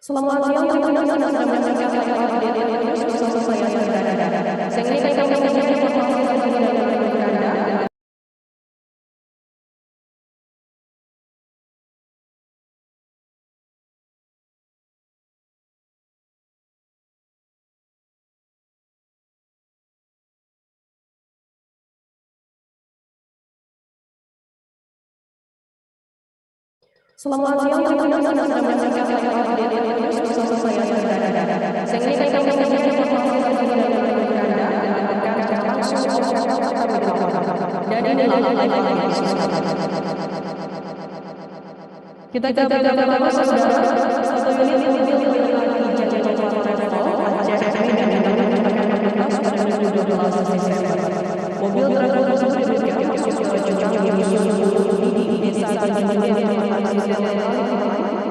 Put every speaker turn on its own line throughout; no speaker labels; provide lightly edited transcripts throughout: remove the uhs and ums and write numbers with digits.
Selamat siang teman-teman, sedang mendengarkan update news bersama saya Sandra. Saya ingin kami menyampaikan informasi terkini dari Anda. Selamat siang teman-teman, sedang mendengarkan update news bersama saya Sandra. Saya ingin kami menyampaikan informasi terkini dari Anda. Dapatkan langsung kami laporkan. Dan inilah live kita bersama saudara satu unit mobil Toyota Jaguar Travel Aceh dan dilakukan petugas pada 12 Desember. Mobil travel tersebut masuk ke jurang di dusun Bulu di desa Jajangin, Kecamatan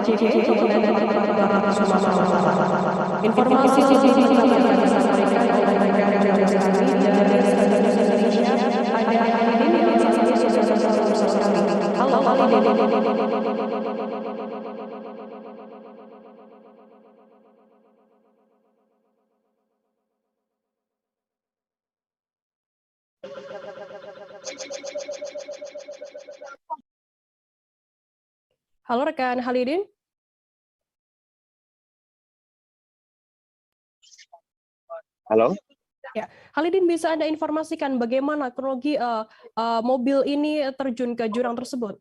JG, Kabupaten Barat, Sumatera Utara. Informasi ini akan disampaikan oleh rekan jurnalis kami dari Stasiun Indonesia. Ada Halidin yang saat ini sudah bersama kami. Halo Halidin. Halo rekan Halidin.
Halo.
Ya, Halidin, bisa Anda informasikan bagaimana kronologi mobil ini terjun ke jurang tersebut?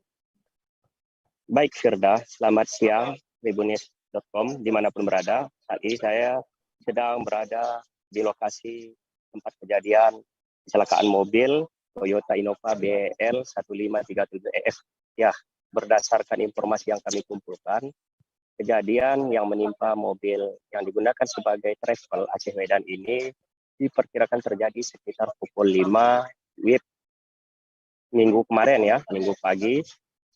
Baik, Firda. Selamat siang, tribunis.com, dimanapun berada. Saat ini saya sedang berada di lokasi tempat kejadian kecelakaan mobil Toyota Innova BL 1537EF. Ya, berdasarkan informasi yang kami kumpulkan, kejadian yang menimpa mobil yang digunakan sebagai travel Aceh Medan ini diperkirakan terjadi sekitar pukul 5 WIB minggu kemarin ya, minggu pagi.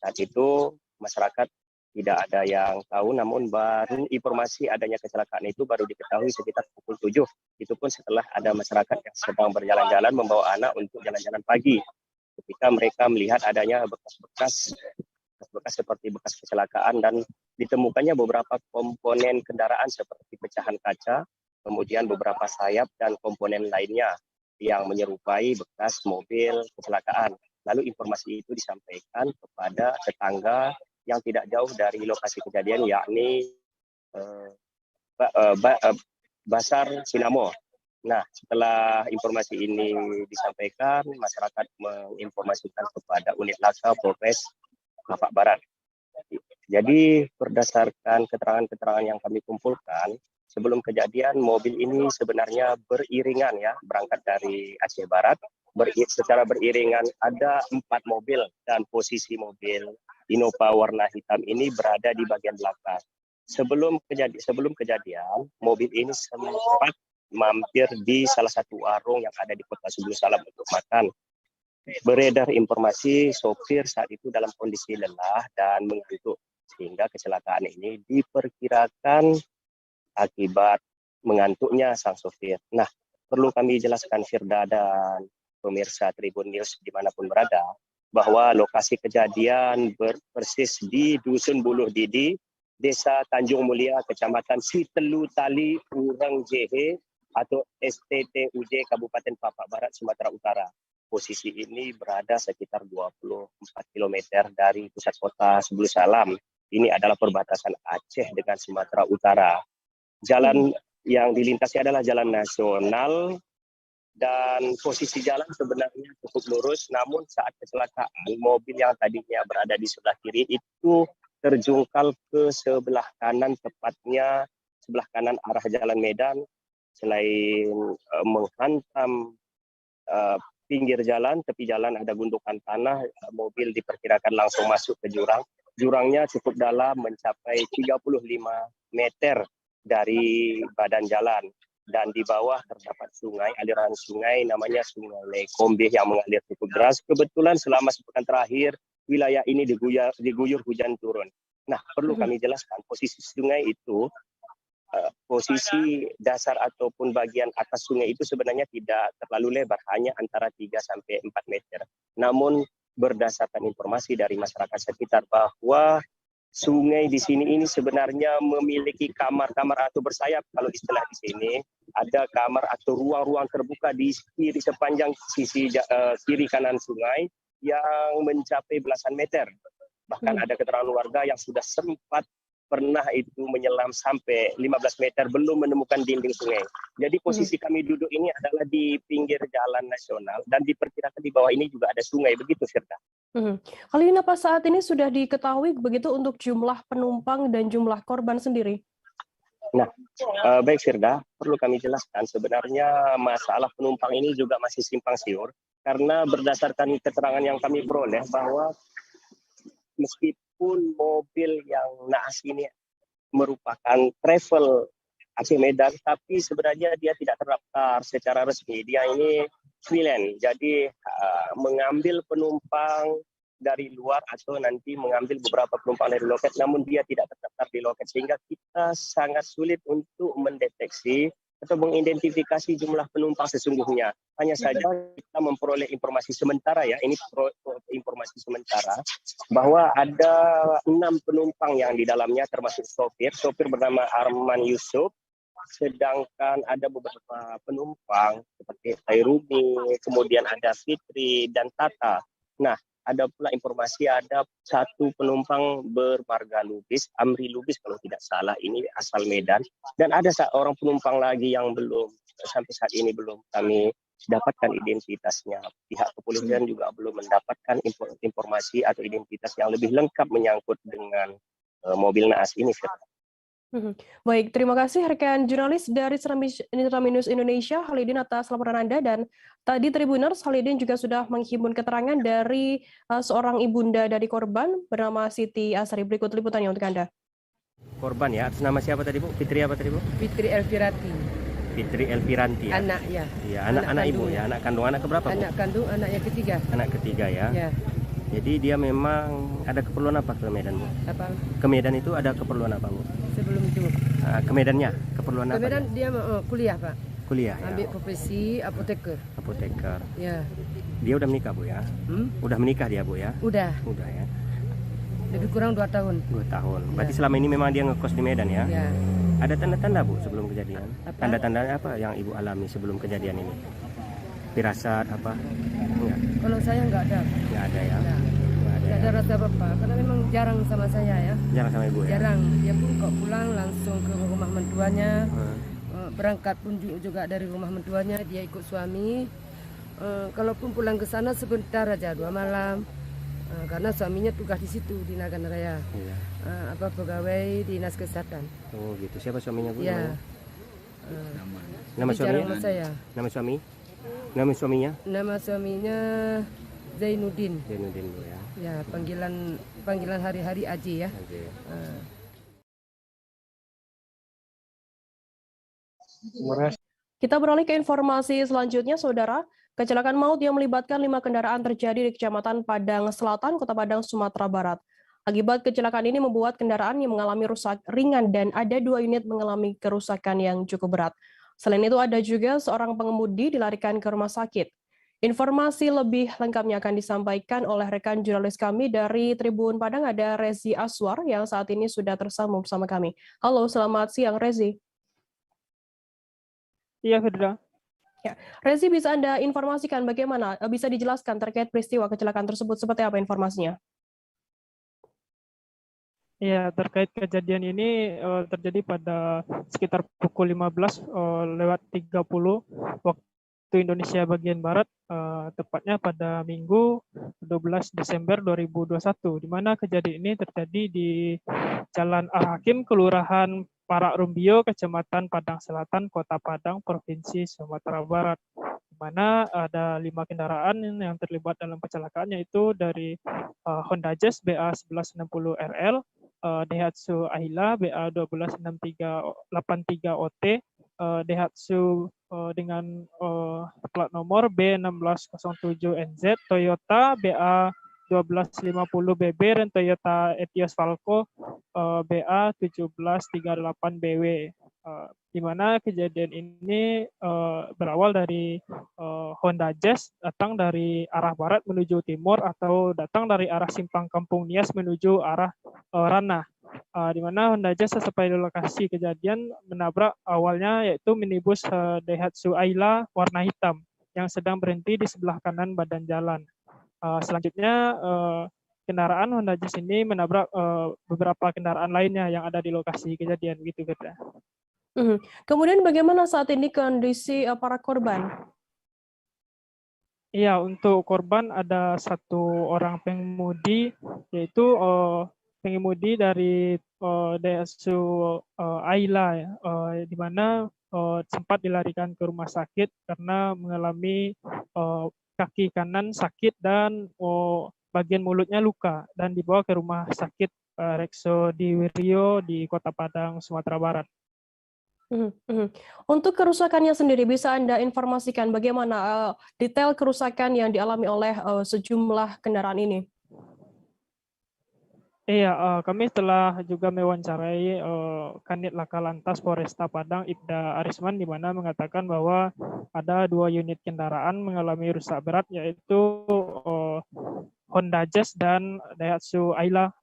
Saat itu masyarakat tidak ada yang tahu, namun baru informasi adanya kecelakaan itu baru diketahui sekitar pukul 7. Itu pun setelah ada masyarakat yang sedang berjalan-jalan membawa anak untuk jalan-jalan pagi. Ketika mereka melihat adanya bekas-bekas seperti bekas kecelakaan dan ditemukannya beberapa komponen kendaraan seperti pecahan kaca, kemudian beberapa sayap dan komponen lainnya yang menyerupai bekas mobil kecelakaan. Lalu informasi itu disampaikan kepada tetangga yang tidak jauh dari lokasi kejadian, yakni Basar Sinamo. Nah, setelah informasi ini disampaikan, masyarakat menginformasikan kepada unit laka Polres Bapak Barat. Jadi berdasarkan keterangan-keterangan yang kami kumpulkan, sebelum kejadian mobil ini sebenarnya beriringan ya, berangkat dari Aceh Barat. Secara beriringan ada 4 mobil dan posisi mobil Innova warna hitam ini berada di bagian belakang. Sebelum kejadian, mobil ini sempat mampir di salah satu warung yang ada di Kota Subulu Salam untuk makan. Beredar informasi sopir saat itu dalam kondisi lelah dan mengantuk, sehingga kecelakaan ini diperkirakan akibat mengantuknya sang sopir. Nah, perlu kami jelaskan Firda dan pemirsa Tribun News dimanapun berada, bahwa lokasi kejadian persis di Dusun Buluh Didi, Desa Tanjung Mulia, Kecamatan Sitelu Tali, Urang JH atau STTUJ Kabupaten Bapak Barat, Sumatera Utara. Posisi ini berada sekitar 24 km dari pusat kota Subulu Salam. Ini adalah perbatasan Aceh dengan Sumatera Utara. Jalan yang dilintasi adalah jalan nasional dan posisi jalan sebenarnya cukup lurus, namun saat kecelakaan mobil yang tadinya berada di sebelah kiri itu terjungkal ke sebelah kanan, tepatnya sebelah kanan arah jalan Medan. Selain menghantam pinggir jalan, tepi jalan ada gundukan tanah, mobil diperkirakan langsung masuk ke jurang. Jurangnya cukup dalam, mencapai 35 meter dari badan jalan. Dan di bawah terdapat sungai, aliran sungai namanya Sungai Kombeh yang mengalir cukup deras. Kebetulan selama sepekan terakhir, wilayah ini diguyur hujan turun. Nah, perlu kami jelaskan, posisi sungai itu, posisi dasar ataupun bagian atas sungai itu sebenarnya tidak terlalu lebar, hanya antara 3-4 meter. Namun berdasarkan informasi dari masyarakat sekitar bahwa sungai di sini ini sebenarnya memiliki kamar-kamar atau bersayap kalau istilah di sini. Ada kamar atau ruang-ruang terbuka di kiri sepanjang sisi kiri kanan sungai yang mencapai belasan meter. Bahkan ada keterangan warga yang sudah sempat pernah itu menyelam sampai 15 meter belum menemukan dinding sungai. Jadi posisi kami duduk ini adalah di pinggir jalan nasional dan diperkirakan di bawah ini juga ada sungai, begitu Firda.
Hal ini apa saat ini sudah diketahui begitu untuk jumlah penumpang dan jumlah korban sendiri?
Nah, baik Firda, perlu kami jelaskan sebenarnya masalah penumpang ini juga masih simpang siur karena berdasarkan keterangan yang kami peroleh bahwa meskipun mobil yang naas ini merupakan travel Aceh Medan, tapi sebenarnya dia tidak terdaftar secara resmi. Dia ini freelance, jadi mengambil penumpang dari luar atau nanti mengambil beberapa penumpang dari loket, namun dia tidak terdaftar di loket, sehingga kita sangat sulit untuk mendeteksi atau mengidentifikasi jumlah penumpang sesungguhnya. Hanya saja kita memperoleh informasi sementara ya, ini informasi sementara, bahwa ada 6 penumpang yang di dalamnya termasuk sopir bernama Arman Yusuf, sedangkan ada beberapa penumpang seperti Tairumi, kemudian ada Fitri dan Tata. Nah, ada pula informasi ada 1 penumpang bermarga Lubis, Amri Lubis kalau tidak salah, ini asal Medan, dan ada seorang penumpang lagi yang belum sampai saat ini belum kami dapatkan identitasnya. Pihak kepolisian juga belum mendapatkan informasi atau identitas yang lebih lengkap menyangkut dengan mobil naas ini.
Baik, terima kasih rekan jurnalis dari Serambi News Indonesia, Halidin, atas laporan Anda. Dan tadi Tribuners, Halidin juga sudah menghimpun keterangan dari seorang ibunda dari korban bernama Siti Asari. Berikut liputannya untuk Anda.
Korban ya, atas nama siapa tadi Bu? Fitri apa tadi Bu?
Fitri Elviranti.
Fitri Elviranti ya?
Anak ya.
Iya, anak ibu ya, anak kandung. Anak keberapa Bu?
Anak kandung, anak yang ketiga.
Anak ketiga ya?
Ya.
Jadi dia memang ada keperluan apa ke Medan Bu?
Apa?
Ke Medan itu ada keperluan apa Bu?
Sebelum itu.
Ke Medannya, keperluan apa?
Ke Medan dia kuliah Pak.
Kuliah ya?
Ambil profesi apoteker.
Apoteker.
Ya.
Dia udah menikah Bu ya? Udah menikah dia Bu ya?
Udah.
Udah ya?
Lebih kurang 2 tahun.
2 tahun. Berarti selama ini memang dia ngekos di Medan ya?
Ya.
Ada tanda-tanda Bu sebelum kejadian?
Apa?
Tanda-tanda apa yang Ibu alami sebelum kejadian ini? Firasat apa? Enggak?
Kalau saya nggak ada.
Enggak ada ya?
Nggak ada rasa apa-apa, karena memang jarang sama saya ya.
Jarang sama Ibu ya?
Jarang. Dia pun kok pulang langsung ke rumah mentuanya. Berangkat pun juga dari rumah mentuanya, dia ikut suami. Kalaupun pulang ke sana sebentar aja, 2 malam. Karena suaminya tugas di situ di Nagan Raya.
Iya.
Pegawai dinas kesehatan.
Oh gitu. Siapa suaminya Bu?
Ya.
Nama suaminya?
Jarang sama saya.
Nama suami? Nama suaminya?
Nama suaminya Zainuddin.
Zainuddin Bu ya.
Ya, panggilan hari-hari Aji ya.
Oke.
Kita beralih ke informasi selanjutnya, Saudara. Kecelakaan maut yang melibatkan 5 kendaraan terjadi di Kecamatan Padang Selatan, Kota Padang, Sumatera Barat. Akibat kecelakaan ini membuat kendaraan yang mengalami rusak ringan dan ada 2 unit mengalami kerusakan yang cukup berat. Selain itu ada juga seorang pengemudi dilarikan ke rumah sakit. Informasi lebih lengkapnya akan disampaikan oleh rekan jurnalis kami dari Tribun Padang, ada Rezi Aswar yang saat ini sudah tersambung bersama kami. Halo, selamat siang Rezi.
Iya, Firda.
Ya, Rezi, bisa Anda informasikan bagaimana, bisa dijelaskan terkait peristiwa kecelakaan tersebut, seperti apa informasinya?
Ya, terkait kejadian ini terjadi pada sekitar pukul 15:30 waktu Indonesia bagian Barat, tepatnya pada Minggu 12 Desember 2021, di mana kejadian ini terjadi di Jalan Al-Hakim, Kelurahan Parak Rumbio, Kecamatan Padang Selatan, Kota Padang, Provinsi Sumatera Barat, di mana ada 5 kendaraan yang terlibat dalam kecelakaan, yaitu dari Honda Jazz BA 1160 RL, Daihatsu Ahila BA 126383 OT, Daihatsu dengan plat nomor B1607NZ, Toyota BA 1250BB, dan Toyota Etios Falco BA 1738BW. Di mana kejadian ini berawal dari Honda Jazz datang dari arah barat menuju timur atau datang dari arah simpang Kampung Nias menuju arah Ranah. Di mana Honda Jazz sesuai di lokasi kejadian menabrak awalnya yaitu minibus Daihatsu Ayla warna hitam yang sedang berhenti di sebelah kanan badan jalan. Selanjutnya kendaraan Honda Jazz ini menabrak beberapa kendaraan lainnya yang ada di lokasi kejadian gitu, Gerda.
Kemudian bagaimana saat ini kondisi para korban?
Iya, untuk korban ada satu orang pengemudi, yaitu pengemudi dari Daihatsu Ayla, ya, di mana sempat dilarikan ke rumah sakit karena mengalami kaki kanan sakit dan bagian mulutnya luka dan dibawa ke rumah sakit Rekso Diwirio di Kota Padang, Sumatera Barat.
Untuk kerusakannya sendiri, bisa Anda informasikan bagaimana detail kerusakan yang dialami oleh sejumlah kendaraan ini?
Iya, kami telah juga mewawancarai Kanit Laka Lantas Polresta Padang, Ibda Arisman, di mana mengatakan bahwa ada 2 unit kendaraan mengalami rusak berat, yaitu Honda Jazz dan Daihatsu Ayla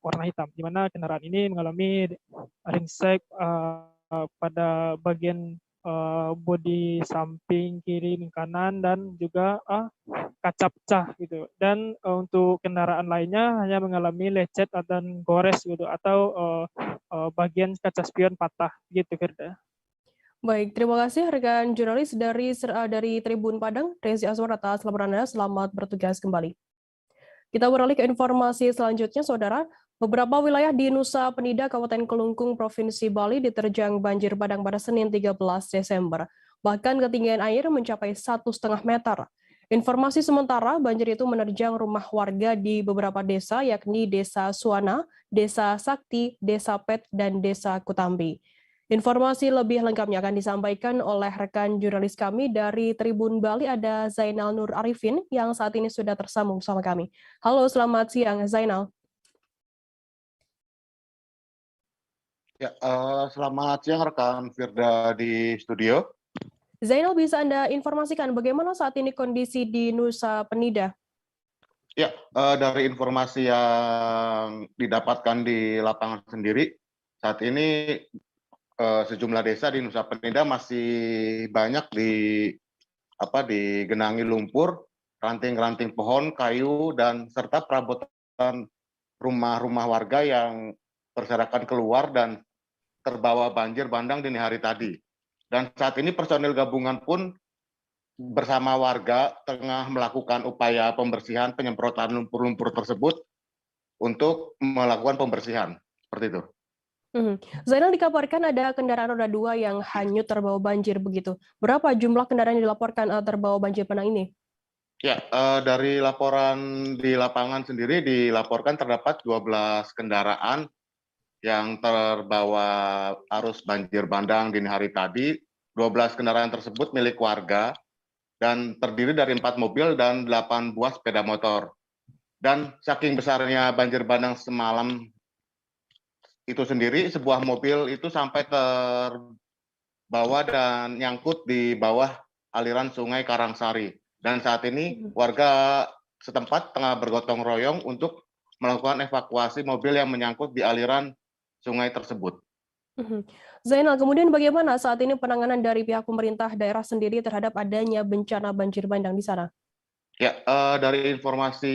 warna hitam, di mana kendaraan ini mengalami ringsek pada bagian bodi samping kiri dan kanan dan juga kaca pecah gitu. Dan untuk kendaraan lainnya hanya mengalami lecet dan gores gitu atau bagian kaca spion patah gitu, Gerda.
Baik, terima kasih rekan jurnalis dari Tribun Padang, Rezi Aswar atas laporan Anda. Selamat bertugas kembali. Kita beralih ke informasi selanjutnya, Saudara. Beberapa wilayah di Nusa Penida, Kabupaten Kelungkung, Provinsi Bali diterjang banjir bandang pada Senin 13 Desember. Bahkan ketinggian air mencapai 1,5 meter. Informasi sementara, banjir itu menerjang rumah warga di beberapa desa, yakni Desa Suwana, Desa Sakti, Desa Pet, dan Desa Kutambi. Informasi lebih lengkapnya akan disampaikan oleh rekan jurnalis kami dari Tribun Bali, ada Zainal Nur Arifin yang saat ini sudah tersambung bersama kami. Halo, selamat siang Zainal.
Ya, selamat siang rekan Firda di studio.
Zainal, bisa Anda informasikan bagaimana saat ini kondisi di Nusa Penida?
Ya, dari informasi yang didapatkan di lapangan sendiri, saat ini sejumlah desa di Nusa Penida masih banyak digenangi lumpur, ranting-ranting pohon, kayu, dan serta perabotan rumah-rumah warga yang berserakan keluar dan terbawa banjir bandang dini hari tadi. Dan saat ini personil gabungan pun bersama warga tengah melakukan upaya pembersihan penyemprotan lumpur-lumpur tersebut untuk melakukan pembersihan. Seperti itu.
Zainal, dikabarkan ada kendaraan roda 2 yang hanyut terbawa banjir begitu. Berapa jumlah kendaraan yang dilaporkan terbawa banjir bandang ini?
Ya, dari laporan di lapangan sendiri dilaporkan terdapat 12 kendaraan yang terbawa arus banjir bandang dini hari tadi. 12 kendaraan tersebut milik warga dan terdiri dari 4 mobil dan 8 buah sepeda motor. Dan saking besarnya banjir bandang semalam itu sendiri, sebuah mobil itu sampai terbawa dan nyangkut di bawah aliran Sungai Karangsari. Dan saat ini warga setempat tengah bergotong royong untuk melakukan evakuasi mobil yang menyangkut di aliran sungai tersebut.
Zainal, kemudian bagaimana saat ini penanganan dari pihak pemerintah daerah sendiri terhadap adanya bencana banjir bandang di sana?
Ya, dari informasi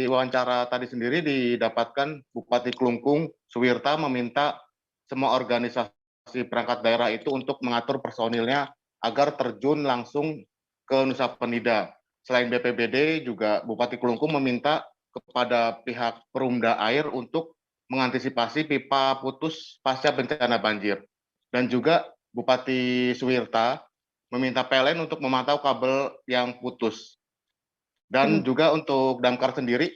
wawancara tadi sendiri didapatkan Bupati Kelungkung Suwirta meminta semua organisasi perangkat daerah itu untuk mengatur personilnya agar terjun langsung ke Nusa Penida. Selain BPBD, juga Bupati Kelungkung meminta kepada pihak Perumda Air untuk mengantisipasi pipa putus pasca bencana banjir. Dan juga Bupati Suwirta meminta PLN untuk memantau kabel yang putus. Dan juga untuk damkar sendiri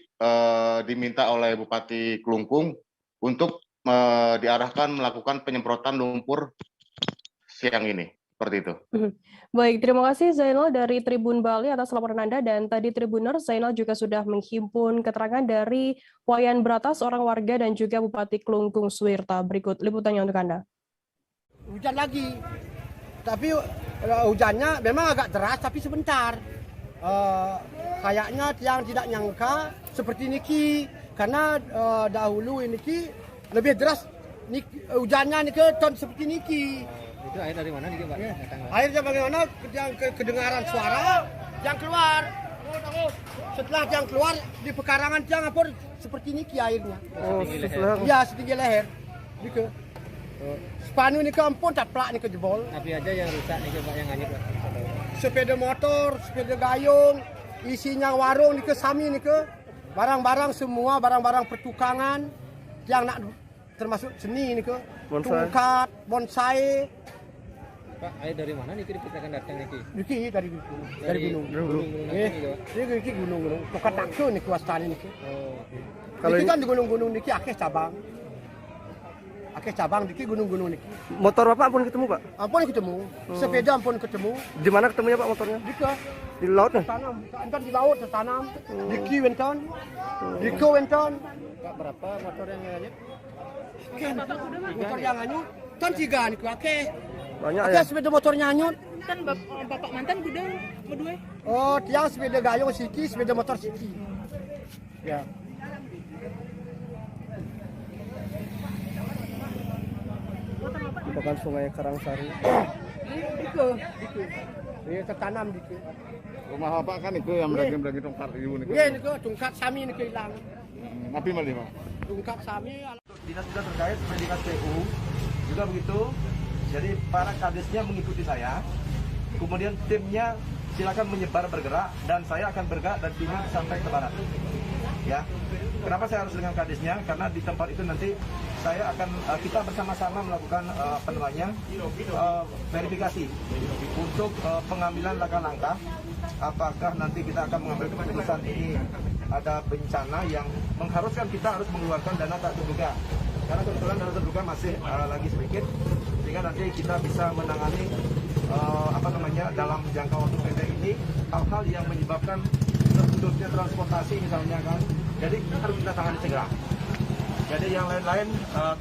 diminta oleh Bupati Kelungkung untuk diarahkan melakukan penyemprotan lumpur siang ini. Seperti itu.
Baik, terima kasih Zainal dari Tribun Bali atas laporan Anda. Dan tadi Tribuners, Zainal juga sudah menghimpun keterangan dari Wayan Brata, seorang warga dan juga Bupati Kelungkung Suwirta. Berikut liputannya untuk Anda.
hujan lagi. Tapi hujannya memang agak deras tapi sebentar. Kayaknya yang tidak nyangka seperti niki karena dahulu niki lebih deras hujannya niki tahun seperti niki.
Itu air dari mana nih Pak?
Ya. Airnya bagaimana yang kedengaran suara yang keluar. Setelah yang keluar di pekarangan tiang apa seperti niki airnya. Ya setinggi leher. Niki. Spanu niki ampun taplak niki jebol.
Tapi aja yang rusak nih Pak yang hanyut Pak.
Sepeda motor, sepeda gayung, isinya warung niki sami niki. Barang-barang semua barang-barang pertukangan yang nak termasuk seni niki. Tungkat, bonsai.
Pak, air dari mana nih diperkirakan datang nih?
Niki dari gunung. Niki gunung. Tungkat takso niki wastani niki.
Oh.
Kalau kan di gunung-gunung niki akeh cabang. Akeh cabang niki gunung-gunung niki.
Motor Bapak ampun ketemu, Pak?
Ampun ketemu. Sepeda ampun ketemu.
Di mana ketemunya, Pak, motornya? Di laut nih?
Tanam, entar di laut tertanam. Diki wenton. Diko wenton.
Pak, berapa motor yang hanyut?
Motor yang hanyut kan 3 niku akeh.
Banyak
Akeh
ya?
sepeda motornya hanyut.
Kan bapak mantan gudang berdua.
Oh, tiang sepeda gayung siki, sepeda motor siki. Ya.
Bukan Sungai Karangsari.
Diko. Ini tertanam diko.
Rumah Bapak kan itu yang beragi tongkat itu nih.
Iya niku tungkat sami niku hilang.
Tapi malah Pak.
Tungkat sami
Dinas-dinas terkait seperti Dinas PU juga begitu. Jadi para kadesnya mengikuti saya. Kemudian timnya silakan menyebar bergerak dan saya akan bergerak dari timur sampai ke barat. Ya. Kenapa saya harus dengan kadesnya? Karena di tempat itu nanti saya akan kita bersama-sama melakukan verifikasi untuk pengambilan langkah-langkah. Apakah nanti kita akan mengambil keputusan ini ada bencana yang mengharuskan kita harus mengeluarkan dana tak terduga. Karena kebetulan dana terduga masih lagi sedikit, sehingga nanti kita bisa menangani dalam jangka waktu pendek ini hal-hal yang menyebabkan terputusnya transportasi misalnya kan. Jadi harus kita tangani segera. Jadi yang lain-lain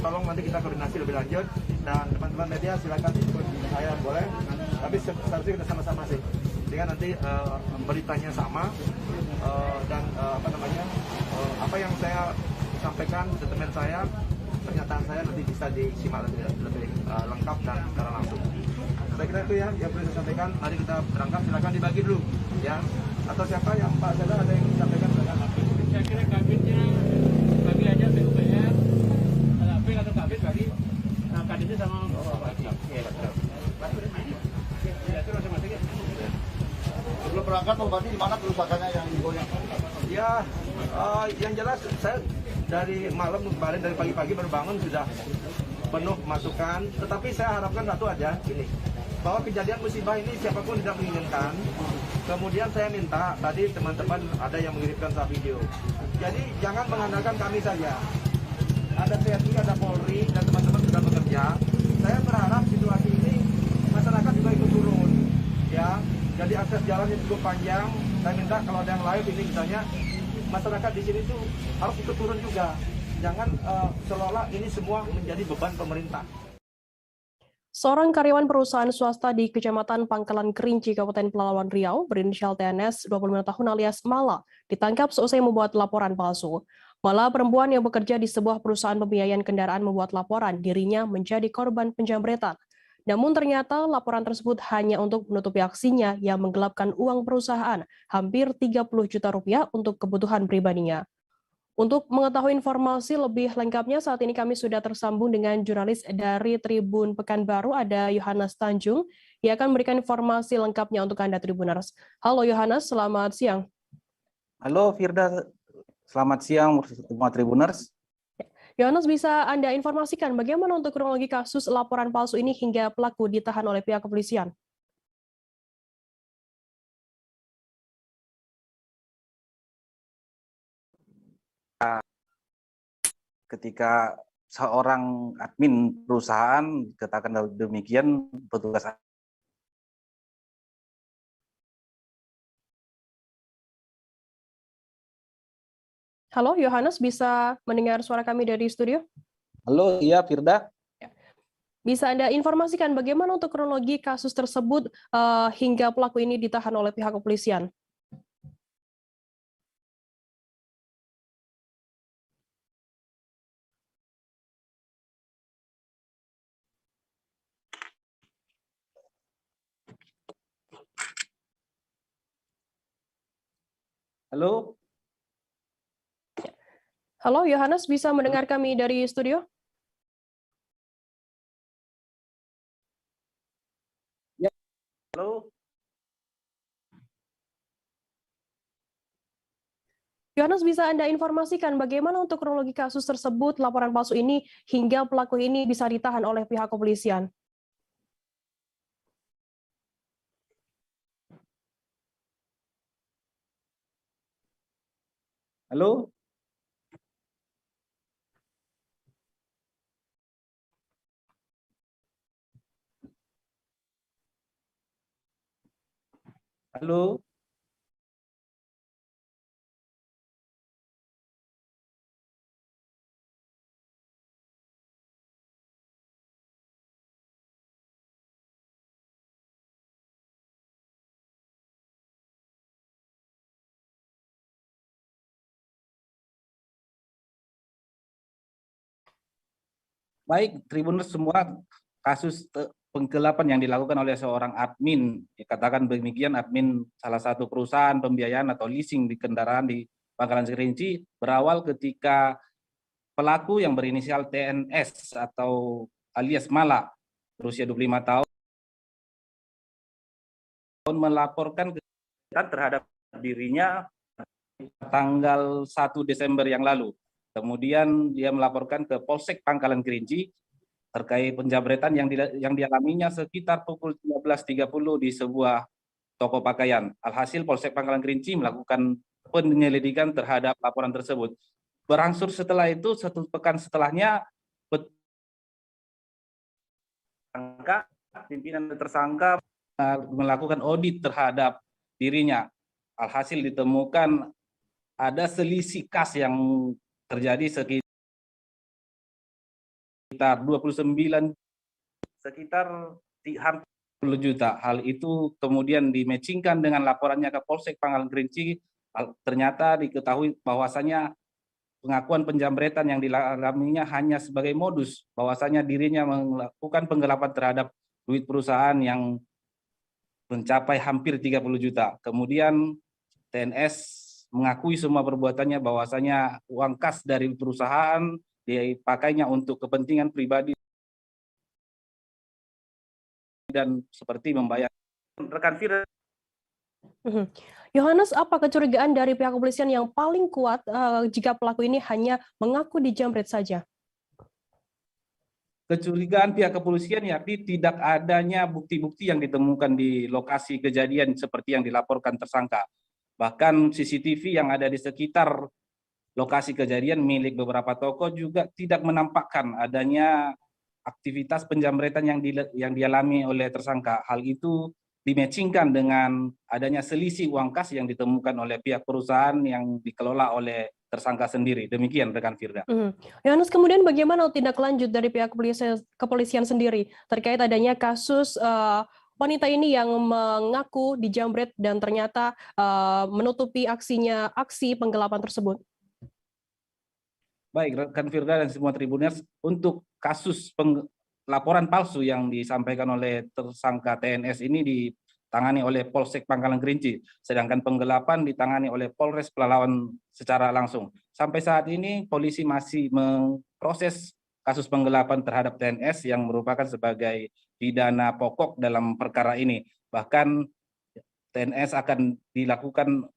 tolong nanti kita koordinasi lebih lanjut dan teman-teman media silakan ikut saya boleh. Tapi seharusnya kita sama-sama sih. Sehingga nanti beritanya sama dan apa yang saya sampaikan, statement saya, pernyataan saya nanti bisa disimak lebih lengkap dan secara langsung. Saya kira itu ya yang perlu saya sampaikan. Mari kita berangkat, silakan dibagi dulu ya. Atau siapa yang Pak Sada ada yang disampaikan silakan.
Saya kira kabinnya bagi aja PUPR, ada apel atau kabin bagi kadinnya sama Bapak.
Sebelum berangkat Pak Bupati, di mana kerusakannya yang digoyang?
Ya, yang jelas saya dari malam kemarin, dari pagi-pagi baru bangun sudah penuh masukan. Tetapi saya harapkan satu aja ini, bahwa kejadian musibah ini siapapun tidak menginginkan. Kemudian saya minta tadi teman-teman ada yang mengirimkan satu video. Jadi jangan mengandalkan kami saja. Ada TNI, ada Polri, dan teman-teman sudah bekerja. Saya berharap situasi ini masyarakat juga ikut turun, ya. Jadi akses jalannya cukup panjang. Saya minta kalau ada yang live ini misalnya masyarakat di sini tuh harus ikut turun juga. Jangan seolah-olah ini semua menjadi beban pemerintah.
Seorang karyawan perusahaan swasta di Kecamatan Pangkalan Kerinci, Kabupaten Pelalawan Riau, berinisial TNS, 25 tahun alias Mala, ditangkap seusai membuat laporan palsu. Mala, perempuan yang bekerja di sebuah perusahaan pembiayaan kendaraan, membuat laporan dirinya menjadi korban penjamretan. Namun ternyata laporan tersebut hanya untuk menutupi aksinya yang menggelapkan uang perusahaan, hampir 30 juta rupiah untuk kebutuhan pribadinya. Untuk mengetahui informasi lebih lengkapnya, saat ini kami sudah tersambung dengan jurnalis dari Tribun Pekanbaru, ada Yohanes Tanjung, yang akan memberikan informasi lengkapnya untuk Anda Tribuners. Halo Yohanes, selamat siang.
Halo Firda, selamat siang semua Tribuners.
Yohanes, bisa Anda informasikan bagaimana untuk kronologi kasus laporan palsu ini hingga pelaku ditahan oleh pihak kepolisian?
Ketika seorang admin perusahaan katakan demikian, petugas
Halo Yohanes, bisa mendengar suara kami dari studio?
Halo, iya Firda.
bisa Anda informasikan bagaimana untuk kronologi kasus tersebut hingga pelaku ini ditahan oleh pihak kepolisian?
Halo?
Halo, Yohanes, bisa mendengar kami dari studio?
Ya. Halo?
Yohanes, bisa Anda informasikan bagaimana untuk kronologi kasus tersebut, laporan palsu ini, hingga pelaku ini bisa ditahan oleh pihak kepolisian?
Halo? Halo? Baik, Tribuners semua, kasus penggelapan yang dilakukan oleh seorang admin, katakan demikian, admin salah satu perusahaan pembiayaan atau leasing di kendaraan di Pangkalan Kerinci, berawal ketika pelaku yang berinisial TNS atau alias Mala, berusia 25 tahun, melaporkan kejahatan terhadap dirinya tanggal 1 Desember yang lalu. Kemudian dia melaporkan ke Polsek Pangkalan Kerinci terkait penjamretan yang dialaminya sekitar pukul 13.30 di sebuah toko pakaian. Alhasil Polsek Pangkalan Kerinci melakukan penyelidikan terhadap laporan tersebut. Berangsur setelah itu, 1 pekan setelahnya, pimpinan tersangka melakukan audit terhadap dirinya. Alhasil ditemukan ada selisih kas yang terjadi sekitar 29, sekitar hampir 10 juta. Hal itu kemudian dimatchingkan dengan laporannya ke Polsek Pangkalan Kerinci. Ternyata diketahui bahwasanya pengakuan penjamretan yang dialaminya hanya sebagai modus, bahwasanya dirinya melakukan penggelapan terhadap duit perusahaan yang mencapai hampir 30 juta. Kemudian TNS mengakui semua perbuatannya, bahwasanya uang kas dari perusahaan dipakainya untuk kepentingan pribadi dan seperti membayar rekan Fira.
Yohanes, apa kecurigaan dari pihak kepolisian yang paling kuat jika pelaku ini hanya mengaku dijamret saja?
Kecurigaan pihak kepolisian yakni tidak adanya bukti-bukti yang ditemukan di lokasi kejadian seperti yang dilaporkan tersangka. Bahkan CCTV yang ada di sekitar lokasi kejadian milik beberapa toko juga tidak menampakkan adanya aktivitas penjamretan yang dialami oleh tersangka. Hal itu dimatchingkan dengan adanya selisih uang kas yang ditemukan oleh pihak perusahaan yang dikelola oleh tersangka sendiri. Demikian rekan Firda.
Yohanes, kemudian bagaimana tindak lanjut dari pihak kepolisian sendiri terkait adanya kasus wanita ini yang mengaku dijamret dan ternyata menutupi aksi penggelapan tersebut?
Baik, rekan Firda dan semua Tribuners, untuk kasus laporan palsu yang disampaikan oleh tersangka TNS ini ditangani oleh Polsek Pangkalan Kerinci, sedangkan penggelapan ditangani oleh Polres Pelalawan secara langsung. Sampai saat ini polisi masih memproses kasus penggelapan terhadap TNS yang merupakan sebagai pidana pokok dalam perkara ini. Bahkan TNS akan dilakukan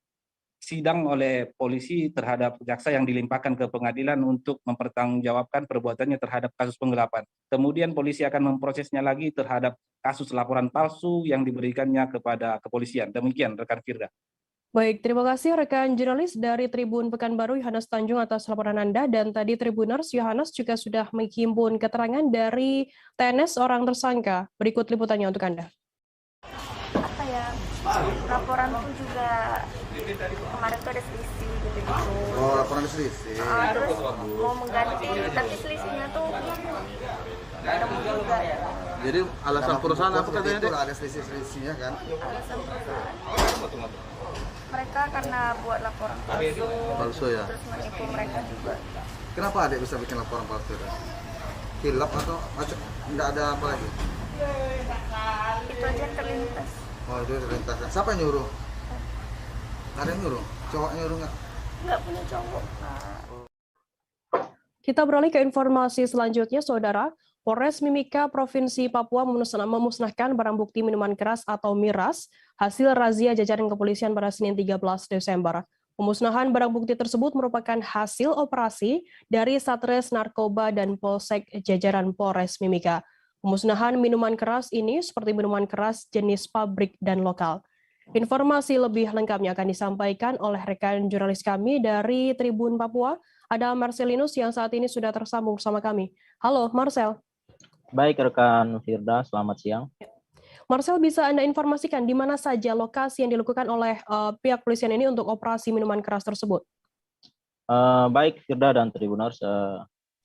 sidang oleh polisi terhadap jaksa yang dilimpahkan ke pengadilan untuk mempertanggungjawabkan perbuatannya terhadap kasus penggelapan. Kemudian polisi akan memprosesnya lagi terhadap kasus laporan palsu yang diberikannya kepada kepolisian. Demikian rekan Firda.
Baik, terima kasih rekan jurnalis dari Tribun Pekanbaru Yohanes Tanjung atas laporan Anda, dan tadi Tribuners, Yohanes juga sudah menghimpun keterangan dari TNS orang tersangka. Berikut liputannya untuk Anda.
Apa ya, laporan pun juga kemarin tuh ada selisih gitu-gitu.
Oh, laporan ada selisih.
Terus mau mengganti, tapi selisihnya tuh ketemu juga.
Jadi alasan perusahaan apa katanya?
Itu ada selisih-selisihnya kan?
Alasan perusahaan. Mereka karena buat laporan palsu.
Palsu ya.
Terus menipu mereka juga.
Kenapa adik bisa bikin laporan palsu? Hilap atau macam nggak ada apa lagi?
Itu aja terlintas.
Oh itu terlintas. Siapa yang nyuruh? Ada yang nyuruh? Cowok nyuruh nggak?
Nggak punya cowok.
Kita beralih ke informasi selanjutnya, Saudara. Polres Mimika, Provinsi Papua memusnahkan barang bukti minuman keras atau miras hasil razia jajaran kepolisian pada Senin 13 Desember. Pemusnahan barang bukti tersebut merupakan hasil operasi dari Satres Narkoba dan Polsek jajaran Polres Mimika. Pemusnahan minuman keras ini seperti minuman keras jenis pabrik dan lokal. Informasi lebih lengkapnya akan disampaikan oleh rekan jurnalis kami dari Tribun Papua, ada Marcelinus yang saat ini sudah tersambung bersama kami. Halo, Marcel.
Baik, rekan Firda, selamat siang.
Marcel, bisa Anda informasikan di mana saja lokasi yang dilakukan oleh pihak polisian ini untuk operasi minuman keras tersebut?
Baik, Firda dan Tribuners,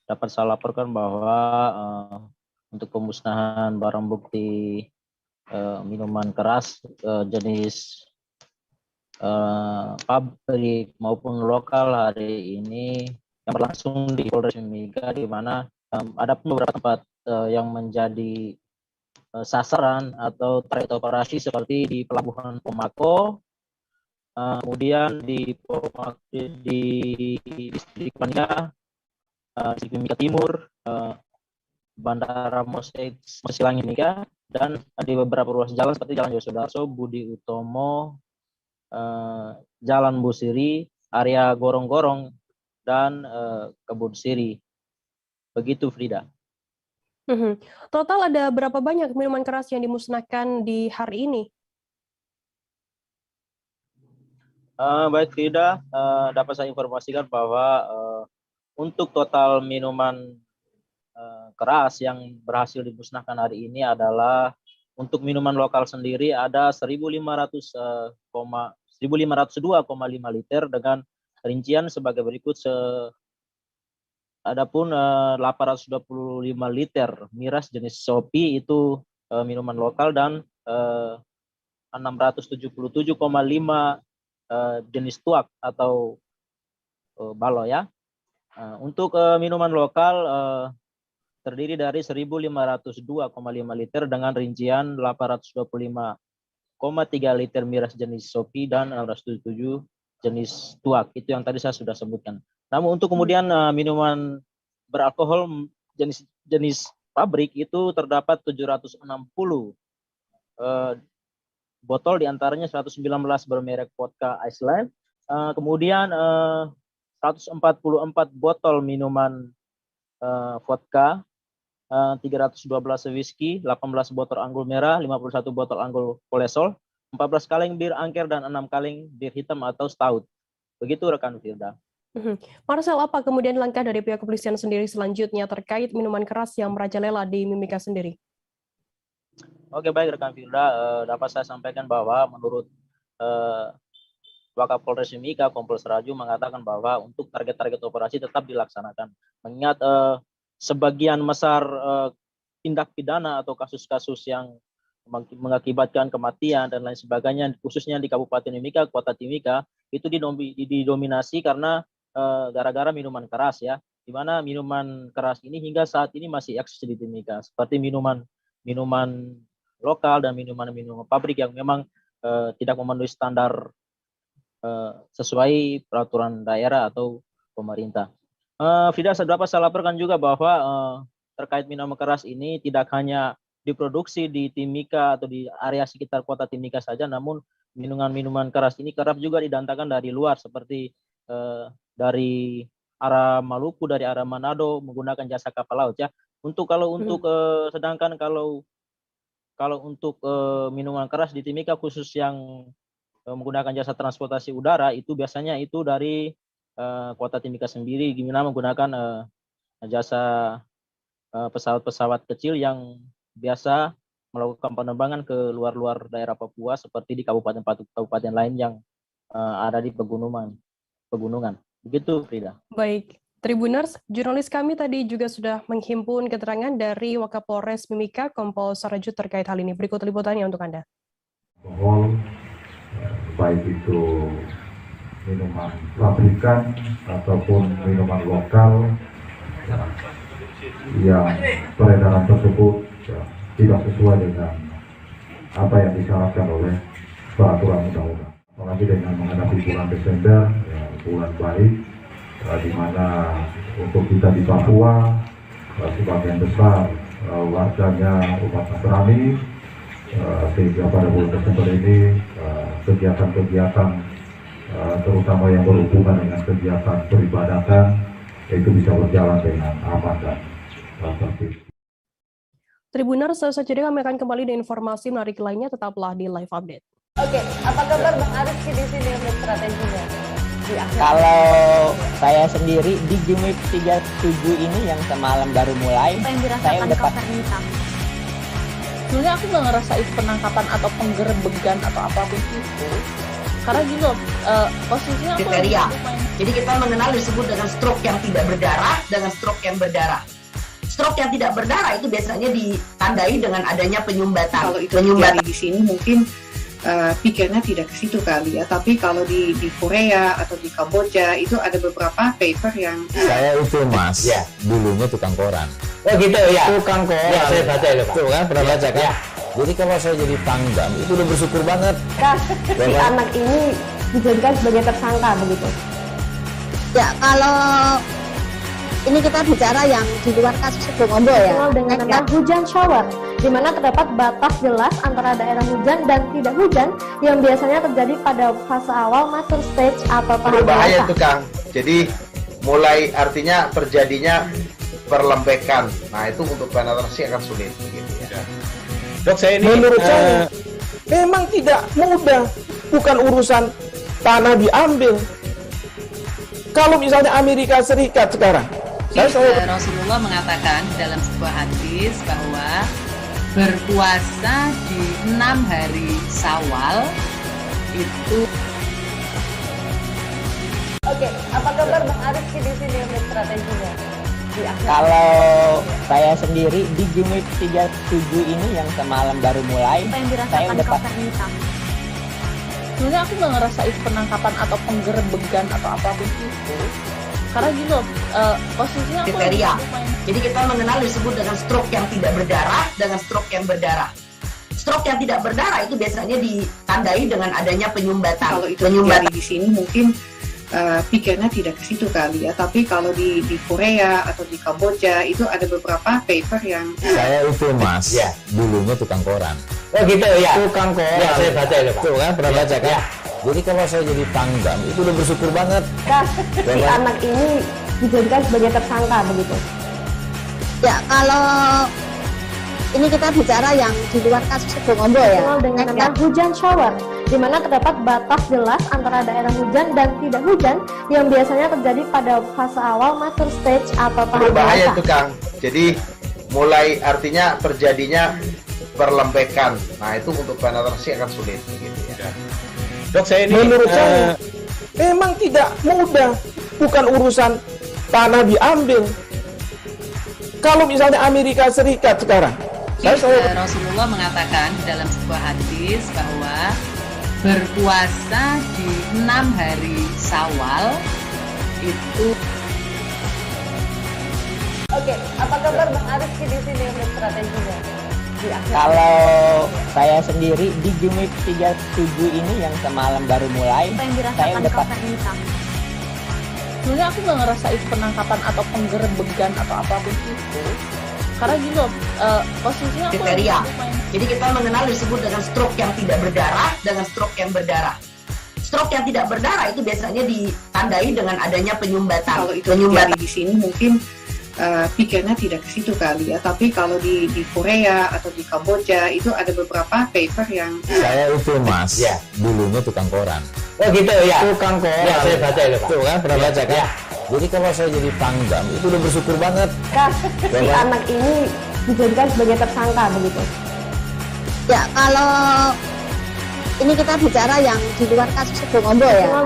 dapat saya laporkan bahwa untuk pemusnahan barang bukti minuman keras jenis pabrik maupun lokal hari ini yang berlangsung di Polres Mimika, di mana ada beberapa tempat yang menjadi sasaran atau target operasi seperti di Pelabuhan Pomako, kemudian di distrik Pania, distrik Mimika Timur, Bandara Mosilang Mimika, dan di beberapa ruas jalan seperti Jalan Yosudarso, Budi Utomo, Jalan Busiri, area Gorong-Gorong, dan Kebun Siri. Begitu, Frida.
Total ada berapa banyak minuman keras yang dimusnahkan di hari ini?
Baik, Frida, dapat saya informasikan bahwa untuk total minuman keras yang berhasil dimusnahkan hari ini adalah untuk minuman lokal sendiri ada 1.502,5 liter dengan rincian sebagai berikut. Adapun 825 liter miras jenis Shopee itu minuman lokal, dan 677,5 jenis tuak atau balo ya. Untuk minuman lokal terdiri dari 1.502,5 liter dengan rincian 825,3 liter miras jenis Shopee dan 677 jenis tuak. Itu yang tadi saya sudah sebutkan. Namun untuk kemudian minuman beralkohol jenis pabrik itu terdapat 760 botol, diantaranya 119 bermerek vodka Iceland, kemudian 144 botol minuman vodka, 312 whisky, 18 botol anggur merah, 51 botol anggur kolesol, 14 kaleng bir angker, dan 6 kaleng bir hitam atau stout. Begitu rekan Firda.
Marcel, apa kemudian langkah dari pihak kepolisian sendiri selanjutnya terkait minuman keras yang merajalela di Mimika sendiri?
Oke, baik rekan Firda, dapat saya sampaikan bahwa menurut Wakapolres Mimika, Kompol Seraju mengatakan bahwa untuk target-target operasi tetap dilaksanakan. Mengingat sebagian besar tindak pidana atau kasus-kasus yang mengakibatkan kematian dan lain sebagainya, khususnya di Kabupaten Mimika, Kota Timika, itu didominasi karena gara-gara minuman keras ya, di mana minuman keras ini hingga saat ini masih eksis di Timika, seperti minuman lokal dan minuman pabrik yang memang tidak memenuhi standar sesuai peraturan daerah atau pemerintah. Frida, dapat saya laporkan juga bahwa terkait minuman keras ini tidak hanya diproduksi di Timika atau di area sekitar Kota Timika saja, namun minuman keras ini kerap juga didatangkan dari luar, seperti dari arah Maluku, dari arah Manado menggunakan jasa kapal laut ya. Sedangkan kalau untuk minuman keras di Timika khusus yang menggunakan jasa transportasi udara itu biasanya itu dari Kota Timika sendiri, gimana menggunakan jasa pesawat-pesawat kecil yang biasa melakukan penerbangan ke luar daerah Papua seperti di kabupaten lain yang ada di pegunungan. Begitu, Frida.
Baik, Tribuners, jurnalis kami tadi juga sudah menghimpun keterangan dari Wakapolres Mimika, Kompol Sarajud terkait hal ini. Berikut liputannya untuk Anda.
Alkohol, baik itu minuman pabrikan ataupun minuman lokal yang peredaran tersebut tidak sesuai dengan apa yang disyaratkan oleh peraturan undang-undang. Apalagi dengan menghadapi bulan Desember, bulan baik, di mana untuk kita di Papua sebagian besar warganya umat Nasrani, sehingga pada bulan Desember ini kegiatan-kegiatan terutama yang berhubungan dengan kegiatan peribadatan itu bisa berjalan dengan aman dan tertib.
Tribuners, sesaat lagi kami akan kembali dengan informasi menarik lainnya, tetaplah di Live Update.
Oke, apa kabar Bang Arif di sini untuk strateginya?
Kalau saya sendiri di Gimik 37 ini yang semalam baru mulai, saya udah
sebenarnya aku nggak ngerasa itu penangkapan atau penggerebegan atau apapun itu, karena gini loh, posisinya aku
kriteria. Jadi kita mengenal disebut dengan stroke yang tidak berdarah dengan stroke yang berdarah. Stroke yang tidak berdarah itu biasanya ditandai dengan adanya penyumbatan.
Kalau itu terjadi di sini mungkin pikirnya tidak ke situ kali ya, tapi kalau di Korea atau di Kamboja itu ada beberapa paper yang
saya itu mas, ya, dulunya tukang koran.
Oh gitu ya,
tukang koran.
Ya, saya baca itu Pak.
Tuh kan, pernah baca kan? Ya. Jadi kalau saya jadi pangdam itu udah bersyukur banget.
Si anak ini dijadikan sebagai tersangka begitu.
Ya, kalau ini kita bicara yang di luar kasus Situbondo ya.
Dengan nama hujan shower, di mana terdapat batas jelas antara daerah hujan dan tidak hujan yang biasanya terjadi pada fase awal master stage atau tahap
berbahaya itu Kang. Jadi mulai artinya terjadinya perlembekan. Nah itu untuk penetrasi akan sulit. Gitu ya.
Dok, saya ini
menurut saya memang tidak mudah, bukan urusan tanah diambil. Kalau misalnya Amerika Serikat sekarang,
Rasulullah mengatakan dalam sebuah hadis bahwa berpuasa di 6 hari Syawal itu.
Oke, apa kabar Bang Arif di sini untuk strateginya?
Kalau saya sendiri di Gimik 37 ini yang semalam baru mulai, saya udah
sebenarnya aku nggak ngerasa itu penangkapan atau penggerebegan atau apapun itu, karena gini loh, posisinya aku
kriteria. Jadi kita mengenal disebut dengan stroke yang tidak berdarah dengan stroke yang berdarah. Stroke yang tidak berdarah itu biasanya ditandai dengan adanya penyumbatan.
Kalau itu terjadi di sini mungkin pikirnya tidak ke situ kali ya, tapi kalau di Korea atau di Kamboja itu ada beberapa paper yang
saya itu mas, ya, dulunya tukang koran.
Oh gitu ya,
tukang koran.
Ya, saya baca itu Pak.
Tuh kan, pernah baca kan? Ya. Jadi kalau saya jadi pangdam itu udah bersyukur banget.
Si anak ini dijadikan sebagai tersangka begitu.
Ya, kalau ini kita bicara yang di luar kasus Situbondo ya.
Dengan nama hujan shower, di mana terdapat batas jelas antara daerah hujan dan tidak hujan yang biasanya terjadi pada fase awal master stage atau tahap
berbahaya itu Kang. Jadi mulai artinya terjadinya perlembekan. Nah itu untuk penetrasi akan sulit. Gitu ya.
Dok, saya ini
menurut saya memang tidak mudah, bukan urusan tanah diambil. Kalau misalnya Amerika Serikat sekarang,
Rasulullah mengatakan dalam sebuah hadis bahwa berpuasa di 6 hari Syawal itu.
Oke, apa kabar Bang Arif di sini untuk strateginya?
Kalau saya sendiri di Gimik 37 ini yang semalam baru mulai, saya udah
sebenarnya aku nggak ngerasa itu penangkapan atau penggerebegan atau apapun itu, karena gini loh, posisinya aku
kriteria. Jadi kita mengenal disebut dengan stroke yang tidak berdarah dengan stroke yang berdarah. Stroke yang tidak berdarah itu biasanya ditandai dengan adanya penyumbatan.
Kalau itu terjadi di sini mungkin pikirnya tidak ke situ kali ya, tapi kalau di Korea atau di Kamboja itu ada beberapa paper yang
saya itu mas, ya, dulunya tukang koran.
Oh gitu ya,
tukang koran.
Ya, saya baca itu Pak.
Tuh kan, pernah baca kan? Ya. Jadi kalau saya jadi pangdam itu udah bersyukur banget.
Si anak ini dijadikan sebagai tersangka begitu.
Ya, kalau ini kita bicara yang di luar kasus Situbondo ya.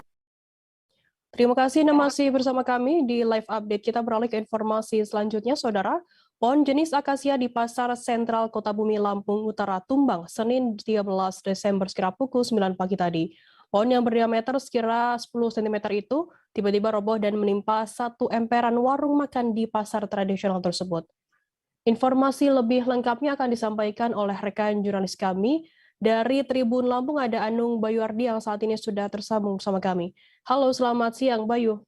Terima kasih Anda masih bersama kami di live update. Kita beralih ke informasi selanjutnya, Saudara. Pohon jenis akasia di Pasar Sentral Kota Bumi, Lampung Utara tumbang Senin 13 Desember sekira pukul 9 pagi tadi. Pohon yang berdiameter sekira 10 cm itu tiba-tiba roboh dan menimpa satu emperan warung makan di pasar tradisional tersebut. Informasi lebih lengkapnya akan disampaikan oleh rekan jurnalis kami. Dari Tribun Lampung ada Anung Bayuardi yang saat ini sudah tersambung bersama kami. Halo, selamat siang Bayu.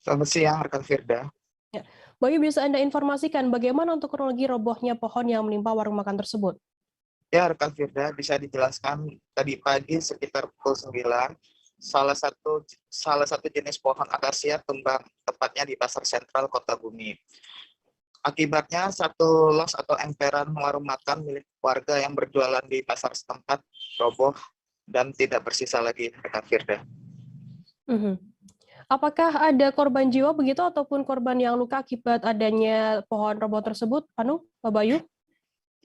Selamat siang rekan Firda.
Ya. Bayu, bisa Anda informasikan bagaimana untuk kronologi robohnya pohon yang menimpa warung makan tersebut?
Ya rekan Firda, bisa dijelaskan tadi pagi sekitar pukul 9, salah satu jenis pohon akasia tumbang tepatnya di Pasar Sentral Kota Bumi. Akibatnya satu los atau emperan warung makan milik warga yang berjualan di pasar setempat roboh dan tidak bersisa lagi, rekan Firda.
Apakah ada korban jiwa begitu ataupun korban yang luka akibat adanya pohon roboh tersebut, Pak Bayu?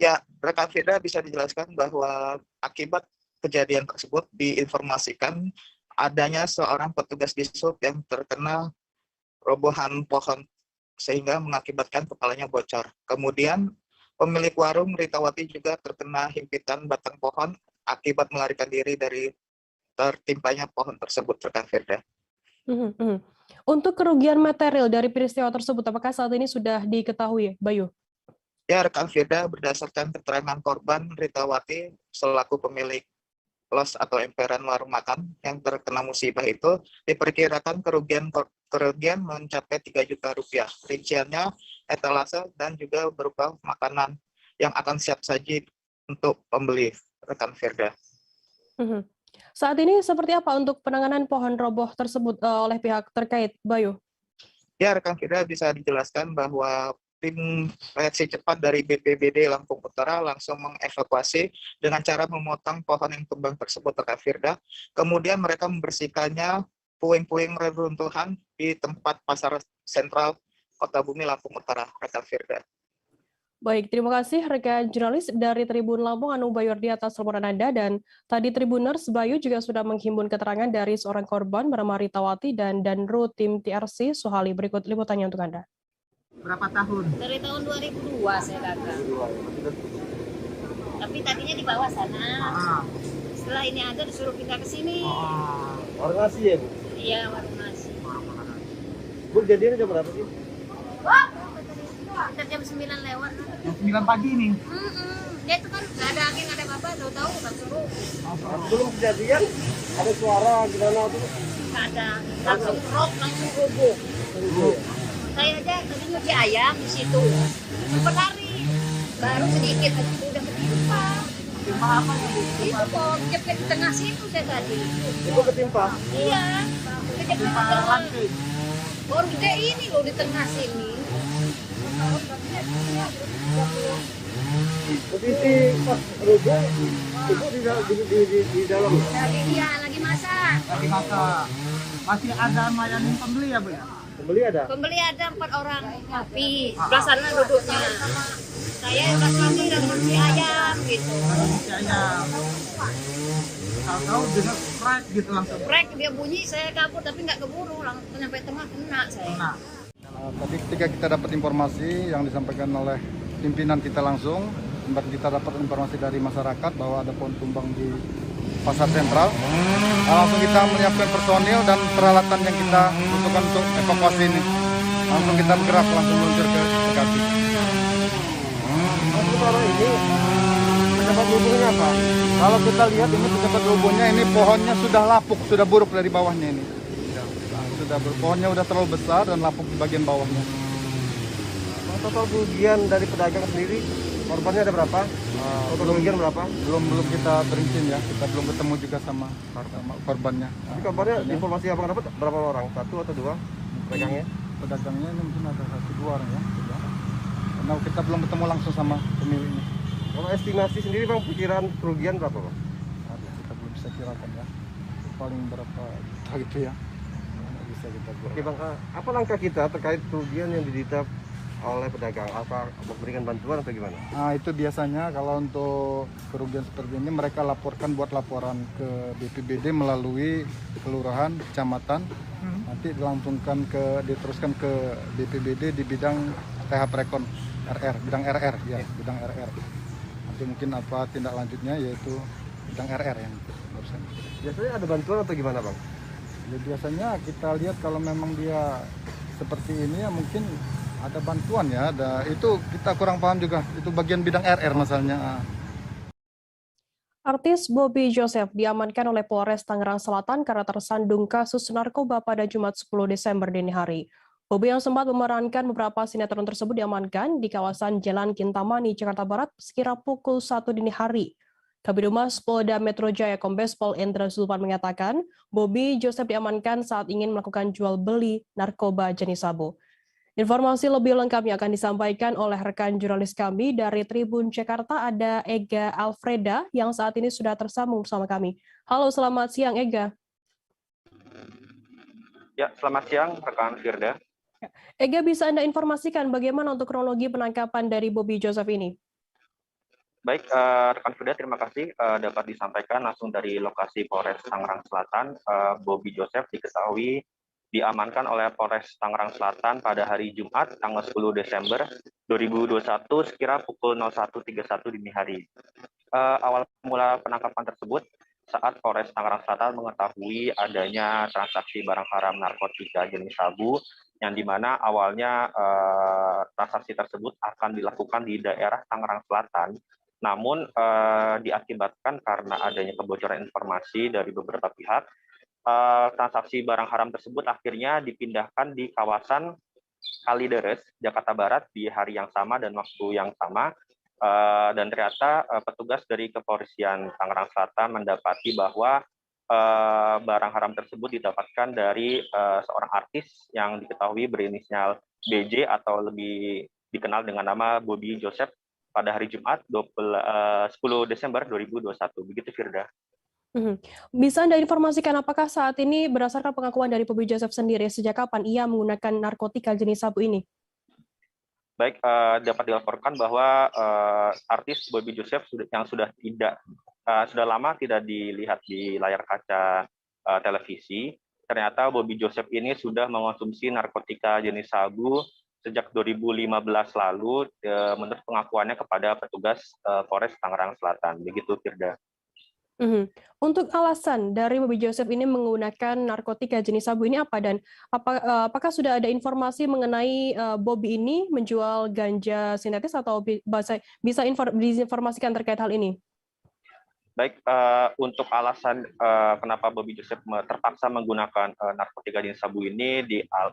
Ya, rekan Firda, bisa dijelaskan bahwa akibat kejadian tersebut diinformasikan adanya seorang petugas dishub yang terkena robohan pohon sehingga mengakibatkan kepalanya bocor. Kemudian pemilik warung Ritawati juga terkena himpitan batang pohon akibat melarikan diri dari tertimpanya pohon tersebut, rekan Firda.
Untuk kerugian material dari peristiwa tersebut, apakah saat ini sudah diketahui, Bayu?
Ya, rekan Firda, berdasarkan keterangan korban Ritawati selaku pemilik los atau emperan warung makan yang terkena musibah itu, diperkirakan kerugian mencapai 3 juta rupiah. Rinciannya etalase dan juga berupa makanan yang akan siap saji untuk pembeli, rekan Firda.
Saat ini seperti apa untuk penanganan pohon roboh tersebut oleh pihak terkait, Bayu?
Ya, rekan Firda, bisa dijelaskan bahwa tim reaksi cepat dari BPBD Lampung Utara langsung mengevakuasi dengan cara memotong pohon yang tumbang tersebut, rekan Firda. Kemudian mereka membersihkannya puing-puing reruntuhan di tempat Pasar Sentral Kota Bumi, Lampung Utara, rekan Firda.
Baik, terima kasih rekan jurnalis dari Tribun Lampung Anung Bayuardi atas laporan Anda, dan tadi Tribuners Bayu juga sudah menghimpun keterangan dari seorang korban bernama Ritawati dan Danru tim TRC Suhali. Berikut liputannya untuk Anda.
Berapa tahun?
Dari tahun 2002 saya dagang. Tapi tadinya di bawah sana. Setelah ini ada disuruh pindah ke sini.
Warung nasi ya, Bu?
Iya, warung nasi.
Bu, jadinya jam berapa sih?
Sekitar jam 9 lewat.
Jam 9 pagi ini?
Dia itu kan nggak ada angin, nggak ada apa-apa, tahu-tahu kan suruh.
Sebelum kejadian, ada suara gimana tuh?
Nggak ada. Langsung rock, langsung roboh. Saya aja tadi nyuci ayam di situ, sempat lari, baru sedikit udah ketimpa.
Ketimpa apa itu?
Itu kok jepit di tengah situ saya tadi.
Itu ketimpa?
Iya,
ketimpa lantai.
Baru gede ini loh di tengah sini.
Posisi pas roboh, ibu di dalam?
Iya, lagi masak.
Lagi masak. Masih ada melayani pembeli ya, Bu ya?
Pembeli ada?
Pembeli ada 4 orang ngopi, sebelah sana duduknya. Saya udah suami dan nyuci ayam gitu.
Nyuci ayam. Tahu-tahu dengar krek gitu langsung.
Krek, dia bunyi, saya kabur tapi nggak keburu, langsung sampai tengah kena saya.
Tadi ketika kita dapat informasi yang disampaikan oleh pimpinan kita langsung, kita dapat informasi dari masyarakat bahwa ada pohon tumbang di Pasar Sentral. Langsung kita menyiapkan personil dan peralatan yang kita butuhkan untuk evakuasi ini. Langsung kita bergerak, langsung meluncur ke lokasi.
Sementara ini penyebab robohnya apa?
Kalau kita lihat ini penyebab robohnya, ini pohonnya sudah lapuk, sudah buruk dari bawahnya ini. Pohonnya udah terlalu besar dan lapuk di bagian bawahnya.
Total kerugian dari pedagang sendiri, korbannya ada berapa? Total kerugian berapa?
Belum kita berincin ya, kita belum ketemu juga sama korbannya.
Tapi kabarnya informasi abang dapat berapa orang? 1 atau 2 pedagangnya?
Pedagangnya ini mungkin ada 1-2 orang ya. Karena kita belum ketemu langsung sama pemiliknya.
Kalau estimasi sendiri bang, perkiraan kerugian berapa bang?
Kita belum bisa kirakan ya. Paling berapa juta gitu ya. Bisa kita buat.
Oke bang, apa langkah kita terkait kerugian yang diderita oleh pedagang? Apa memberikan bantuan atau gimana?
Nah itu biasanya kalau untuk kerugian seperti ini mereka laporkan buat laporan ke BPBD melalui kelurahan, kecamatan. nanti diteruskan ke BPBD di bidang tahap rekon RR, bidang RR ya, bidang RR. Nanti mungkin apa tindak lanjutnya yaitu bidang RR yang berurusan.
Biasanya ada bantuan atau gimana, Bang?
Ya, biasanya kita lihat kalau memang dia seperti ini ya mungkin ada bantuan ya, itu kita kurang paham juga, itu bagian bidang RR masalahnya.
Artis Bobby Joseph diamankan oleh Polres Tangerang Selatan karena tersandung kasus narkoba pada Jumat 10 Desember dini hari. Bobby yang sempat memerankan beberapa sinetron tersebut diamankan di kawasan Jalan Kintamani, Jakarta Barat sekira pukul 1 dini hari. Kabid Humas Polda Metro Jaya Kombes Pol Endra Zulpan mengatakan, Bobby Joseph diamankan saat ingin melakukan jual beli narkoba jenis sabu. Informasi lebih lengkapnya akan disampaikan oleh rekan jurnalis kami dari Tribun Jakarta, ada Ega Alfreda yang saat ini sudah tersambung bersama kami. Halo, selamat siang Ega.
Ya, selamat siang rekan Firda.
Ega, bisa Anda informasikan bagaimana untuk kronologi penangkapan dari Bobby Joseph ini?
Baik, rekan Firda, terima kasih dapat disampaikan langsung dari lokasi Polres Tangerang Selatan. Bobby Joseph diketahui diamankan oleh Polres Tangerang Selatan pada hari Jumat tanggal 10 Desember 2021 sekira pukul 01.31 dini hari. Awal mula penangkapan tersebut saat Polres Tangerang Selatan mengetahui adanya transaksi barang haram narkotika jenis sabu yang dimana awalnya transaksi tersebut akan dilakukan di daerah Tangerang Selatan. Namun diakibatkan karena adanya kebocoran informasi dari beberapa pihak, transaksi barang haram tersebut akhirnya dipindahkan di kawasan Kalideres, Jakarta Barat di hari yang sama dan waktu yang sama. Dan ternyata petugas dari Kepolisian Tangerang Selatan mendapati bahwa barang haram tersebut didapatkan dari seorang artis yang diketahui berinisial BJ atau lebih dikenal dengan nama Bobby Joseph pada hari Jumat 10 Desember 2021. Begitu Firda.
Bisa Anda informasikan apakah saat ini berdasarkan pengakuan dari Bobby Joseph sendiri, sejak kapan ia menggunakan narkotika jenis sabu ini?
Baik, dapat dilaporkan bahwa artis Bobby Joseph yang sudah lama tidak dilihat di layar kaca televisi. Ternyata Bobby Joseph ini sudah mengonsumsi narkotika jenis sabu sejak 2015 lalu, menurut pengakuannya kepada petugas Polres Tangerang Selatan. Begitu Firda.
Untuk alasan dari Bobby Joseph ini menggunakan narkotika jenis sabu ini apa, dan apakah sudah ada informasi mengenai Bobby ini menjual ganja sintetis atau bisa diinformasikan terkait hal ini?
Baik, untuk alasan kenapa Bobby Joseph terpaksa menggunakan narkotika jenis sabu ini,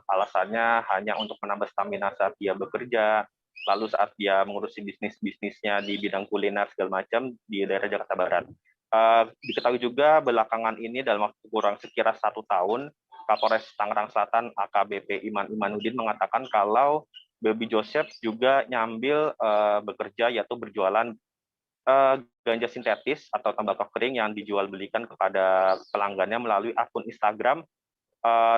alasannya hanya untuk menambah stamina saat dia bekerja, lalu saat dia mengurusi bisnisnya di bidang kuliner segala macam di daerah Jakarta Barat. Diketahui juga belakangan ini dalam waktu kurang sekira 1 tahun, Kapolres Tangerang Selatan AKBP Iman Imanuddin mengatakan kalau Bobby Joseph juga nyambil bekerja yaitu berjualan ganja sintetis atau tembakau kering yang dijual belikan kepada pelanggannya melalui akun Instagram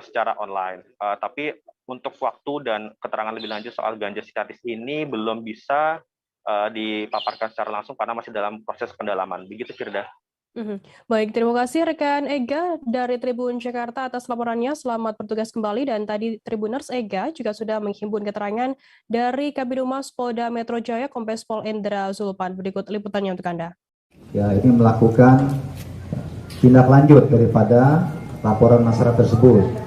secara online. Tapi untuk waktu dan keterangan lebih lanjut soal ganja sintetis ini belum bisa dipaparkan secara langsung karena masih dalam proses pendalaman. Begitu Firda.
Baik, terima kasih rekan Ega dari Tribun Jakarta atas laporannya. Selamat bertugas kembali. Dan tadi Tribuners Ega juga sudah menghimpun keterangan dari Kabid Humas Polda Metro Jaya Kombes Pol Endra Zulpan. Berikut liputannya untuk Anda.
Ya, ini melakukan tindak lanjut daripada laporan masyarakat tersebut.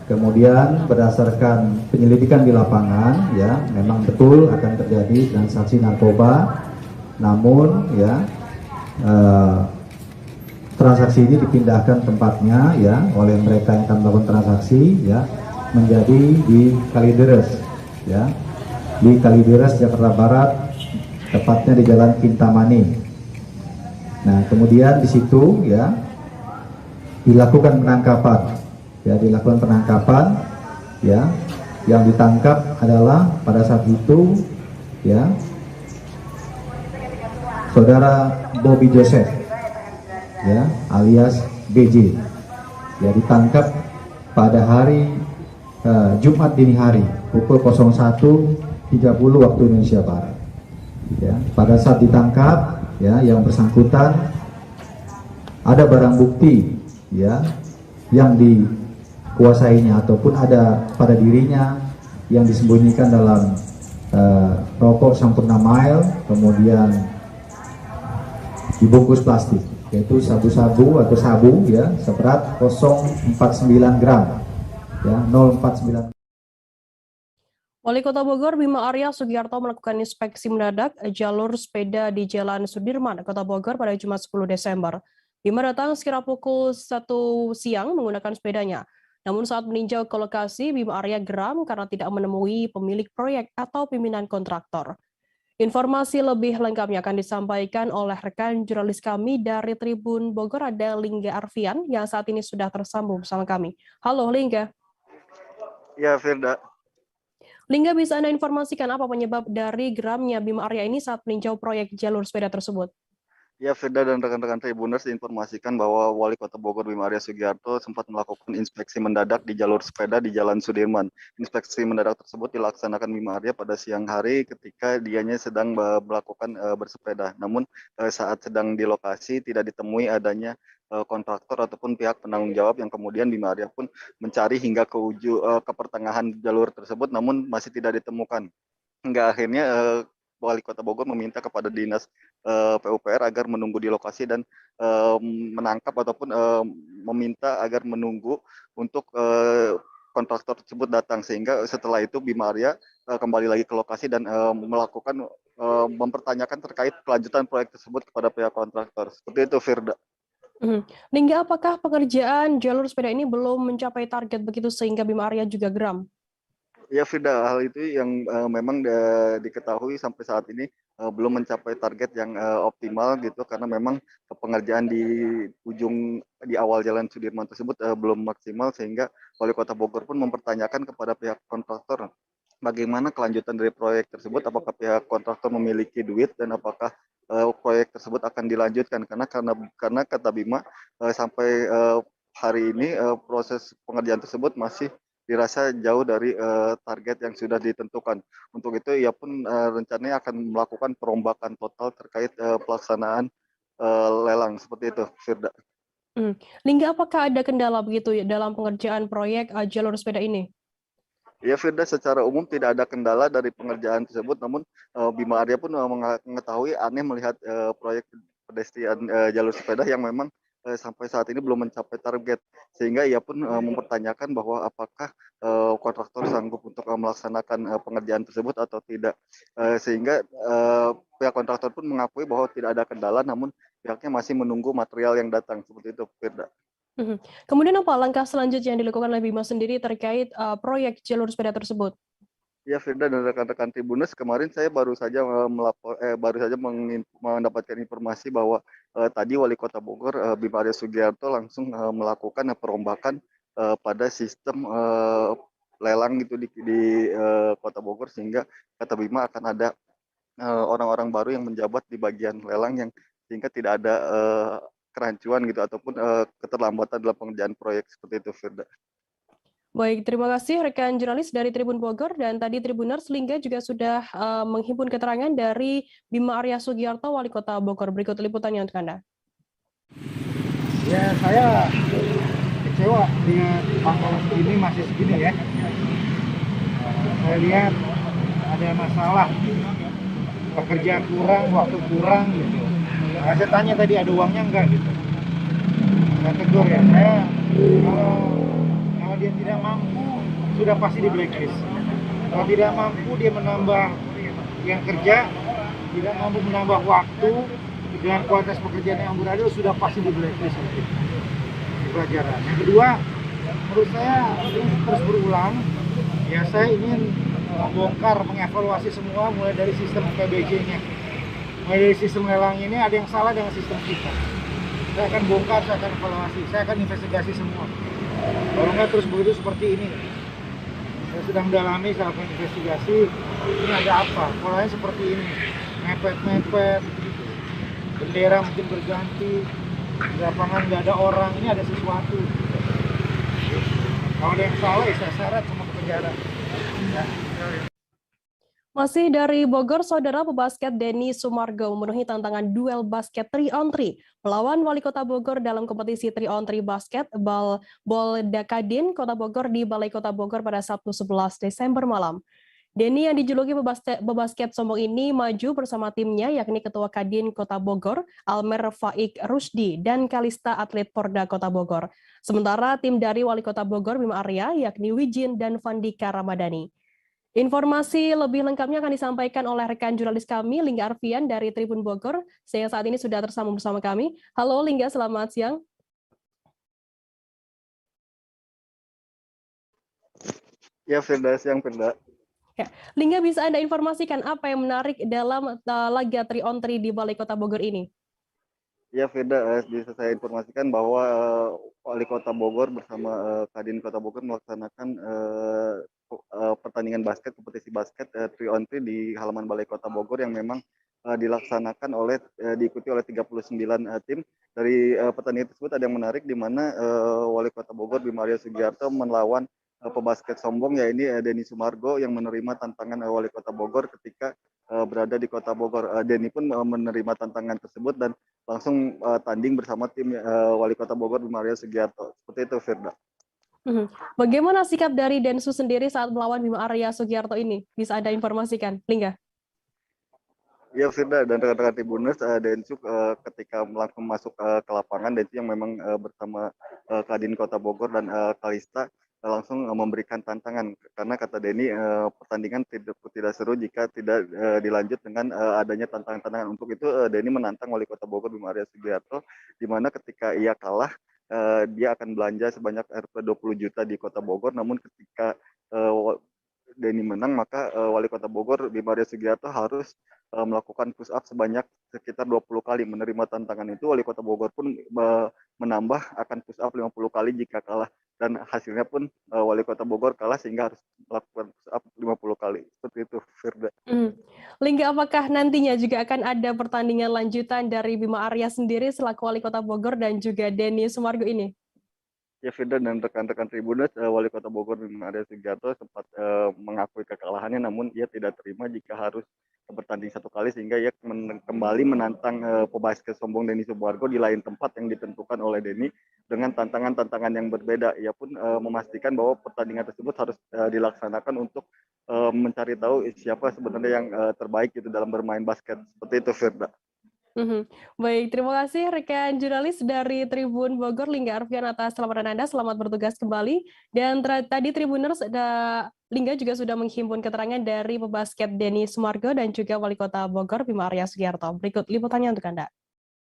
Kemudian berdasarkan penyelidikan di lapangan, ya memang betul akan terjadi transaksi narkoba. Namun ya transaksi ini dipindahkan tempatnya ya oleh mereka yang akan melakukan transaksi ya menjadi di Kalideres ya, di Kalideres Jakarta Barat, tepatnya di Jalan Kintamani. Nah, kemudian di situ ya dilakukan penangkapan ya, yang ditangkap adalah pada saat itu ya saudara Bobby Joseph ya alias BJ ya, ditangkap pada hari Jumat dini hari pukul 01.30 waktu Indonesia Barat ya. Pada saat ditangkap ya, yang bersangkutan ada barang bukti ya yang dikuasainya ataupun ada pada dirinya yang disembunyikan dalam rokok Sampurna Mile, kemudian dibungkus plastik, yaitu sabu-sabu atau sabu ya seberat 0,49 gram ya 0,49.
Wali Kota Bogor Bima Arya Sugiarto melakukan inspeksi mendadak jalur sepeda di Jalan Sudirman, Kota Bogor pada Jumat 10 Desember. Bima datang sekira pukul 1 siang menggunakan sepedanya. Namun saat meninjau ke lokasi, Bima Arya geram karena tidak menemui pemilik proyek atau pimpinan kontraktor. Informasi lebih lengkapnya akan disampaikan oleh rekan jurnalis kami dari Tribun Bogor, ada Lingga Arfian yang saat ini sudah tersambung bersama kami. Halo Lingga.
Ya, Firda.
Lingga, bisa Anda informasikan apa penyebab dari geramnya Bima Arya ini saat meninjau proyek jalur sepeda tersebut?
Ya, Firda dan rekan-rekan Tribuners diinformasikan bahwa Wali Kota Bogor Bima Arya Sugiarto sempat melakukan inspeksi mendadak di jalur sepeda di Jalan Sudirman. Inspeksi mendadak tersebut dilaksanakan Bima Arya pada siang hari ketika dianya sedang melakukan bersepeda. Namun saat sedang di lokasi tidak ditemui adanya kontraktor ataupun pihak penanggung jawab yang kemudian Bima Arya pun mencari hingga ke pertengahan jalur tersebut, namun masih tidak ditemukan. Hingga akhirnya Wali Kota Bogor meminta kepada Dinas PUPR agar menunggu di lokasi dan menangkap ataupun meminta agar menunggu untuk kontraktor tersebut datang, sehingga setelah itu Bima Arya kembali lagi ke lokasi dan melakukan mempertanyakan terkait kelanjutan proyek tersebut kepada pihak kontraktor. Seperti itu, Firda.
Hingga apakah pengerjaan jalur sepeda ini belum mencapai target begitu sehingga Bima Arya juga geram?
Ya, Firda, hal itu yang memang diketahui sampai saat ini belum mencapai target yang optimal gitu, karena memang pengerjaan di awal Jalan Sudirman tersebut belum maksimal, sehingga Wali Kota Bogor pun mempertanyakan kepada pihak kontraktor bagaimana kelanjutan dari proyek tersebut, apakah pihak kontraktor memiliki duit dan apakah proyek tersebut akan dilanjutkan, karena kata Bima sampai hari ini proses pengerjaan tersebut masih dirasa jauh dari target yang sudah ditentukan. Untuk itu ia pun rencananya akan melakukan perombakan total terkait pelaksanaan lelang, seperti itu, Firda.
Lingga, apakah ada kendala begitu ya dalam pengerjaan proyek jalur sepeda ini?
Ya, Firda, secara umum tidak ada kendala dari pengerjaan tersebut, namun Bima Arya pun mengetahui aneh melihat proyek pedestrian jalur sepeda yang memang sampai saat ini belum mencapai target, sehingga ia pun mempertanyakan bahwa apakah kontraktor sanggup untuk melaksanakan pengerjaan tersebut atau tidak, sehingga pihak kontraktor pun mengakui bahwa tidak ada kendala, namun pihaknya masih menunggu material yang datang, seperti itu, Firda.
Kemudian apa langkah selanjutnya yang dilakukan oleh Bima sendiri terkait proyek jalur sepeda tersebut?
Ya, Firda dan rekan-rekan Tribuners, kemarin saya baru saja mendapatkan informasi bahwa tadi Wali Kota Bogor Bima Arya Sugiarto langsung melakukan perombakan pada sistem lelang gitu di Kota Bogor, sehingga kata Bima akan ada orang-orang baru yang menjabat di bagian lelang yang sehingga tidak ada kerancuan gitu ataupun keterlambatan dalam pengerjaan proyek, seperti itu, Firda.
Baik, terima kasih rekan jurnalis dari Tribun Bogor, dan tadi Tribuners Lingga juga sudah menghimpun keterangan dari Bima Arya Sugiarto, Wali Kota Bogor. Berikut liputannya untuk Anda.
Ya, saya kecewa dengan pangkalan ini masih segini ya. Saya lihat ada masalah, pekerja kurang, waktu kurang gitu. Nah, saya tanya tadi ada uangnya enggak gitu. Saya tegur ya, saya kalau dia tidak mampu sudah pasti di blacklist. Kalau tidak mampu dia menambah yang kerja, tidak mampu menambah waktu dengan kualitas pekerjaan yang beradil, sudah pasti di blacklist gitu. Pelajaran. Yang kedua, menurut saya ini terus berulang. Ya, saya ingin membongkar, mengevaluasi semua mulai dari sistem PBJ-nya. Mulai dari sistem lelang ini ada yang salah dengan sistem kita. Saya akan bongkar, saya akan evaluasi, saya akan investigasi semua. Kalau nggak terus begitu seperti ini. Saya sedang mendalami, saya akan investigasi. Ini ada apa? Polanya seperti ini. Mepet-mepet. Gitu. Bendera mungkin berganti. Di lapangan nggak ada orang. Ini ada sesuatu. Kalau ada yang salah, ya saya syarat sama pekerjaan. Ya.
Masih dari Bogor, saudara pebasket Denny Sumargo memenuhi tantangan duel basket 3-on-3 melawan Wali Kota Bogor dalam kompetisi 3-on-3 basket Bol Dakadin Kota Bogor di Balai Kota Bogor pada Sabtu 11 Desember malam. Denny yang dijuluki pebasket sombong ini maju bersama timnya yakni Ketua Kadin Kota Bogor, Almer Faik Rusdi, dan Kalista atlet Porda Kota Bogor. Sementara tim dari Wali Kota Bogor Bima Arya yakni Wijin dan Vandika Ramadhani. Informasi lebih lengkapnya akan disampaikan oleh rekan jurnalis kami, Lingga Arfian dari Tribun Bogor. Saya saat ini sudah tersambung bersama kami. Halo Lingga, selamat siang.
Ya, Firda, siang Firda.
Ya, Lingga, bisa Anda informasikan apa yang menarik dalam laga 3-on-3 di Balai Kota Bogor ini?
Ya, Firda, bisa saya informasikan bahwa Wali Kota Bogor bersama Kadin Kota Bogor melaksanakan pertandingan basket, kompetisi basket 3-on-3 di halaman Balai Kota Bogor yang memang dilaksanakan diikuti oleh 39 tim. Dari pertandingan tersebut ada yang menarik di mana Wali Kota Bogor Bima Arya Sugiarto melawan pebasket sombong yaitu Denny Sumargo yang menerima tantangan Wali Kota Bogor ketika berada di Kota Bogor. Denny pun menerima tantangan tersebut dan langsung tanding bersama tim Wali Kota Bogor Bima Arya Sugiarto. Seperti itu, Firda.
Bagaimana sikap dari Densus sendiri saat melawan Bima Arya Sugiarto ini? Bisa Anda informasikan, Lingga?
Ya, Firda dan rekan-rekan Tribuners, Densus ketika langsung masuk ke lapangan, Densus yang memang bersama Kadin Kota Bogor dan Kalista langsung memberikan tantangan karena kata Denny pertandingan tidak seru jika tidak dilanjut dengan adanya tantangan-tantangan. Untuk itu Denny menantang Wali Kota Bogor Bima Arya Sugiarto di mana ketika ia kalah dia akan belanja sebanyak 20 juta di Kota Bogor, namun ketika Denny menang maka Wali Kota Bogor Bima Arya Sugiarto harus melakukan push up sebanyak sekitar 20 kali. Menerima tantangan itu Wali Kota Bogor pun menambah akan push up 50 kali jika kalah, dan hasilnya pun Wali Kota Bogor kalah sehingga harus melakukan push up 50 kali. Seperti itu, Firda.
Lingga, apakah nantinya juga akan ada pertandingan lanjutan dari Bima Arya sendiri selaku Wali Kota Bogor dan juga Denny Sumargo ini?
Ya, Firda dan rekan-rekan Tribuners, Wali Kota Bogor Bima Arya Sugiarto sempat mengakui kekalahannya, namun ia tidak terima jika harus bertanding satu kali sehingga ia kembali menantang pebasket sombong Denny Sumargo di lain tempat yang ditentukan oleh Denny dengan tantangan-tantangan yang berbeda. Ia pun memastikan bahwa pertandingan tersebut harus dilaksanakan untuk mencari tahu siapa sebenarnya yang terbaik itu dalam bermain basket. Seperti itu, Firda.
Baik, terima kasih rekan jurnalis dari Tribun Bogor, Lingga Arfian atas laporan Anda. Selamat bertugas kembali. Dan tadi Tribuners, Lingga juga sudah menghimpun keterangan dari pebasket Denny Sumargo dan juga Wali Kota Bogor Bima Arya Sugiarto. Berikut liputannya untuk Anda.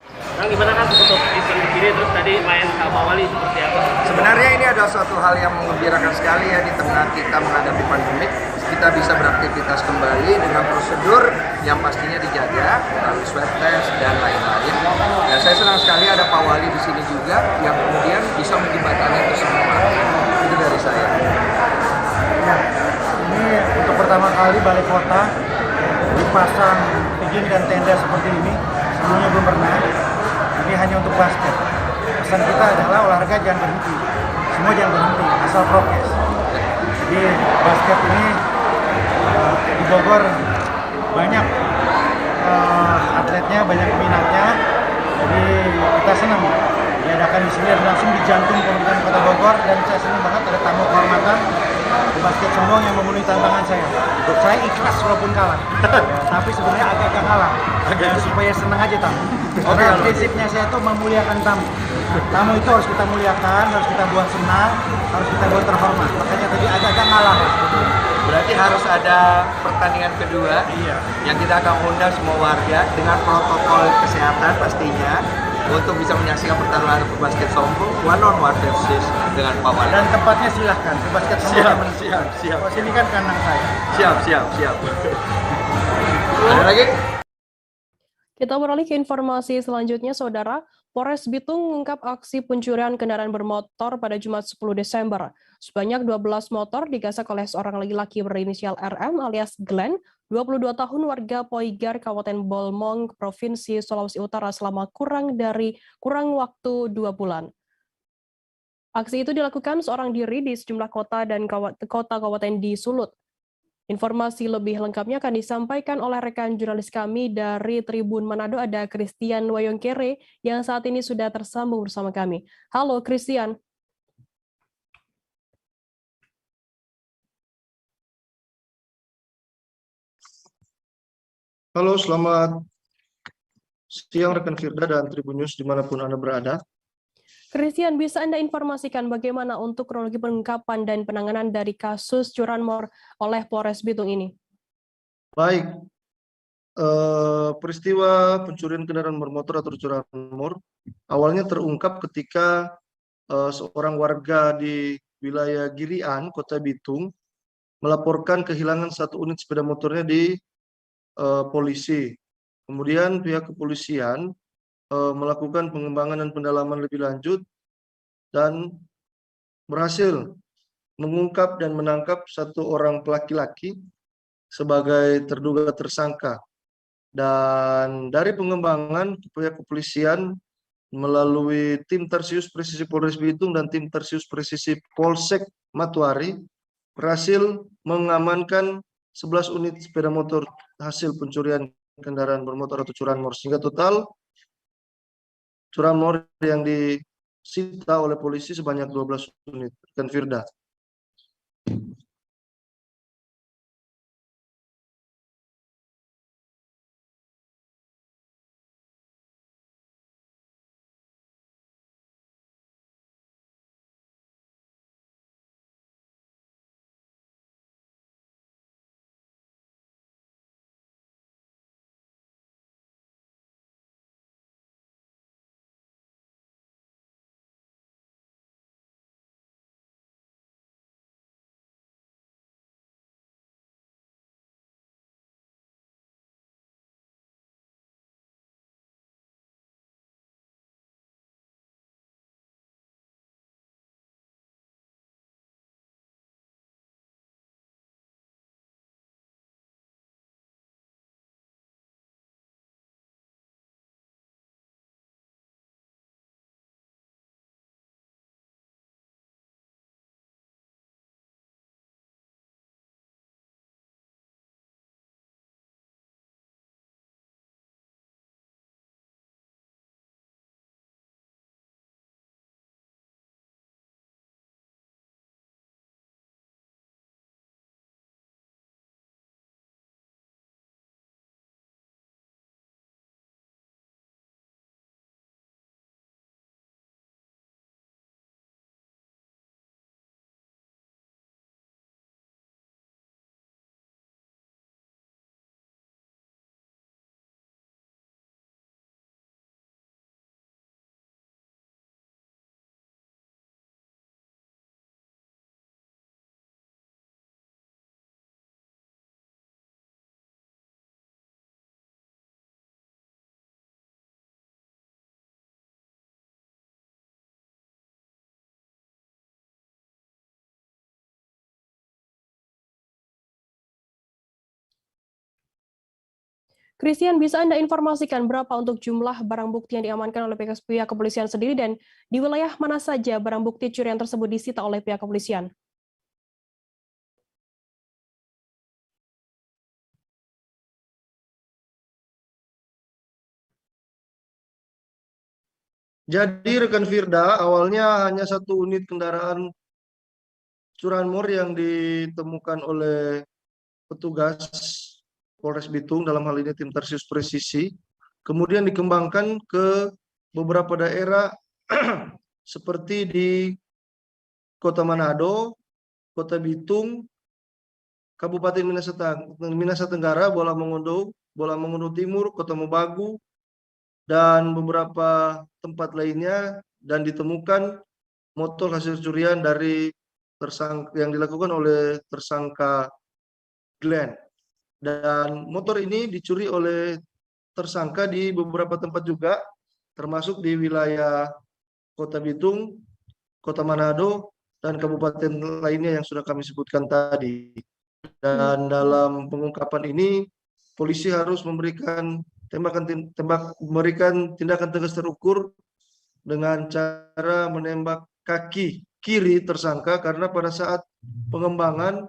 Nah, gimana kan untuk event begini terus tadi main sama Wali seperti apa?
Sebenarnya ini adalah suatu hal yang mengembirakan sekali ya di tengah kita menghadapi pandemik. Kita bisa beraktivitas kembali dengan prosedur yang pastinya dijaga, melalui swab test dan lain-lain. Dan saya senang sekali ada Pak Wali di sini juga yang kemudian bisa menjembatani itu semua. Itu dari saya.
Ya, ini untuk pertama kali Balai Kota dipasang izin dan tenda seperti ini. Sebelumnya belum pernah. Ini hanya untuk basket. Pesan kita adalah olahraga jangan berhenti. Semua jangan berhenti, asal prokes. Jadi basket ini di Bogor banyak atletnya, banyak peminatnya. Jadi kita senang diadakan di sini dan langsung di jantung pemerintahan Kota Bogor, dan saya senang banget ada tamu kehormatan basket sombong yang memenuhi tantangan saya. Saya ikhlas walaupun kalah, tapi sebenarnya agak kalah. Supaya senang aja tamu. Karena prinsipnya saya itu memuliakan tamu. Tamu itu harus kita muliakan, harus kita buat senang, harus kita buat terhormat. Makanya tadi agak ngalah lah.
Berarti harus ada pertandingan kedua yang kita akan undang semua warga dengan protokol kesehatan pastinya untuk bisa menyaksikan pertarungan basket sombong one on one versus dengan Pak Wali.
Dan tempatnya silahkan, basket sombong.
Siap.
Oh, sini kan kandang saya.
Siap. Ada lagi?
Kita beralih ke informasi selanjutnya, Saudara. Polres Bitung mengungkap aksi pencurian kendaraan bermotor pada Jumat 10 Desember. Sebanyak 12 motor digasak oleh seorang laki-laki berinisial RM alias Glenn, 22 tahun warga Poigar, Kabupaten Bolmong, Provinsi Sulawesi Utara selama kurang waktu 2 bulan. Aksi itu dilakukan seorang diri di sejumlah kota dan kota kabupaten di Sulut. Informasi lebih lengkapnya akan disampaikan oleh rekan jurnalis kami dari Tribun Manado, ada Christian Wayongkere yang saat ini sudah tersambung bersama kami. Halo Christian.
Halo, selamat siang rekan Firda dan Tribun News dimanapun Anda berada.
Christian, bisa Anda informasikan bagaimana untuk kronologi pengungkapan dan penanganan dari kasus curanmor oleh Polres Bitung ini?
Baik, peristiwa pencurian kendaraan bermotor atau curanmor awalnya terungkap ketika seorang warga di wilayah Girian, Kota Bitung, melaporkan kehilangan satu unit sepeda motornya di polisi. Kemudian pihak kepolisian melakukan pengembangan dan pendalaman lebih lanjut dan berhasil mengungkap dan menangkap satu orang laki-laki sebagai terduga tersangka. Dan dari pengembangan pihak kepolisian melalui tim Tersius Presisi Polres Bitung dan tim Tersius Presisi Polsek Matuari berhasil mengamankan 11 unit sepeda motor hasil pencurian kendaraan bermotor atau curanmor, sehingga total curanmor yang disita oleh polisi sebanyak 12 unit. Dan Firda.
Christian, bisa Anda informasikan berapa untuk jumlah barang bukti yang diamankan oleh pihak kepolisian sendiri dan di wilayah mana saja barang bukti curian tersebut disita oleh pihak kepolisian?
Jadi rekan Firda, awalnya hanya satu unit kendaraan curanmor yang ditemukan oleh petugas Polres Bitung, dalam hal ini tim Tersius Presisi, kemudian dikembangkan ke beberapa daerah seperti di Kota Manado, Kota Bitung, Kabupaten Minahasa Tenggara, Bola Mongondo Timur, Kota Mobagu, dan beberapa tempat lainnya, dan ditemukan motor hasil curian dari tersangka yang dilakukan oleh tersangka Glenn. Dan motor ini dicuri oleh tersangka di beberapa tempat juga, termasuk di wilayah Kota Bitung, Kota Manado, dan kabupaten lainnya yang sudah kami sebutkan tadi. Dan dalam pengungkapan ini, polisi harus memberikan tindakan tegas terukur dengan cara menembak kaki kiri tersangka, karena pada saat pengembangan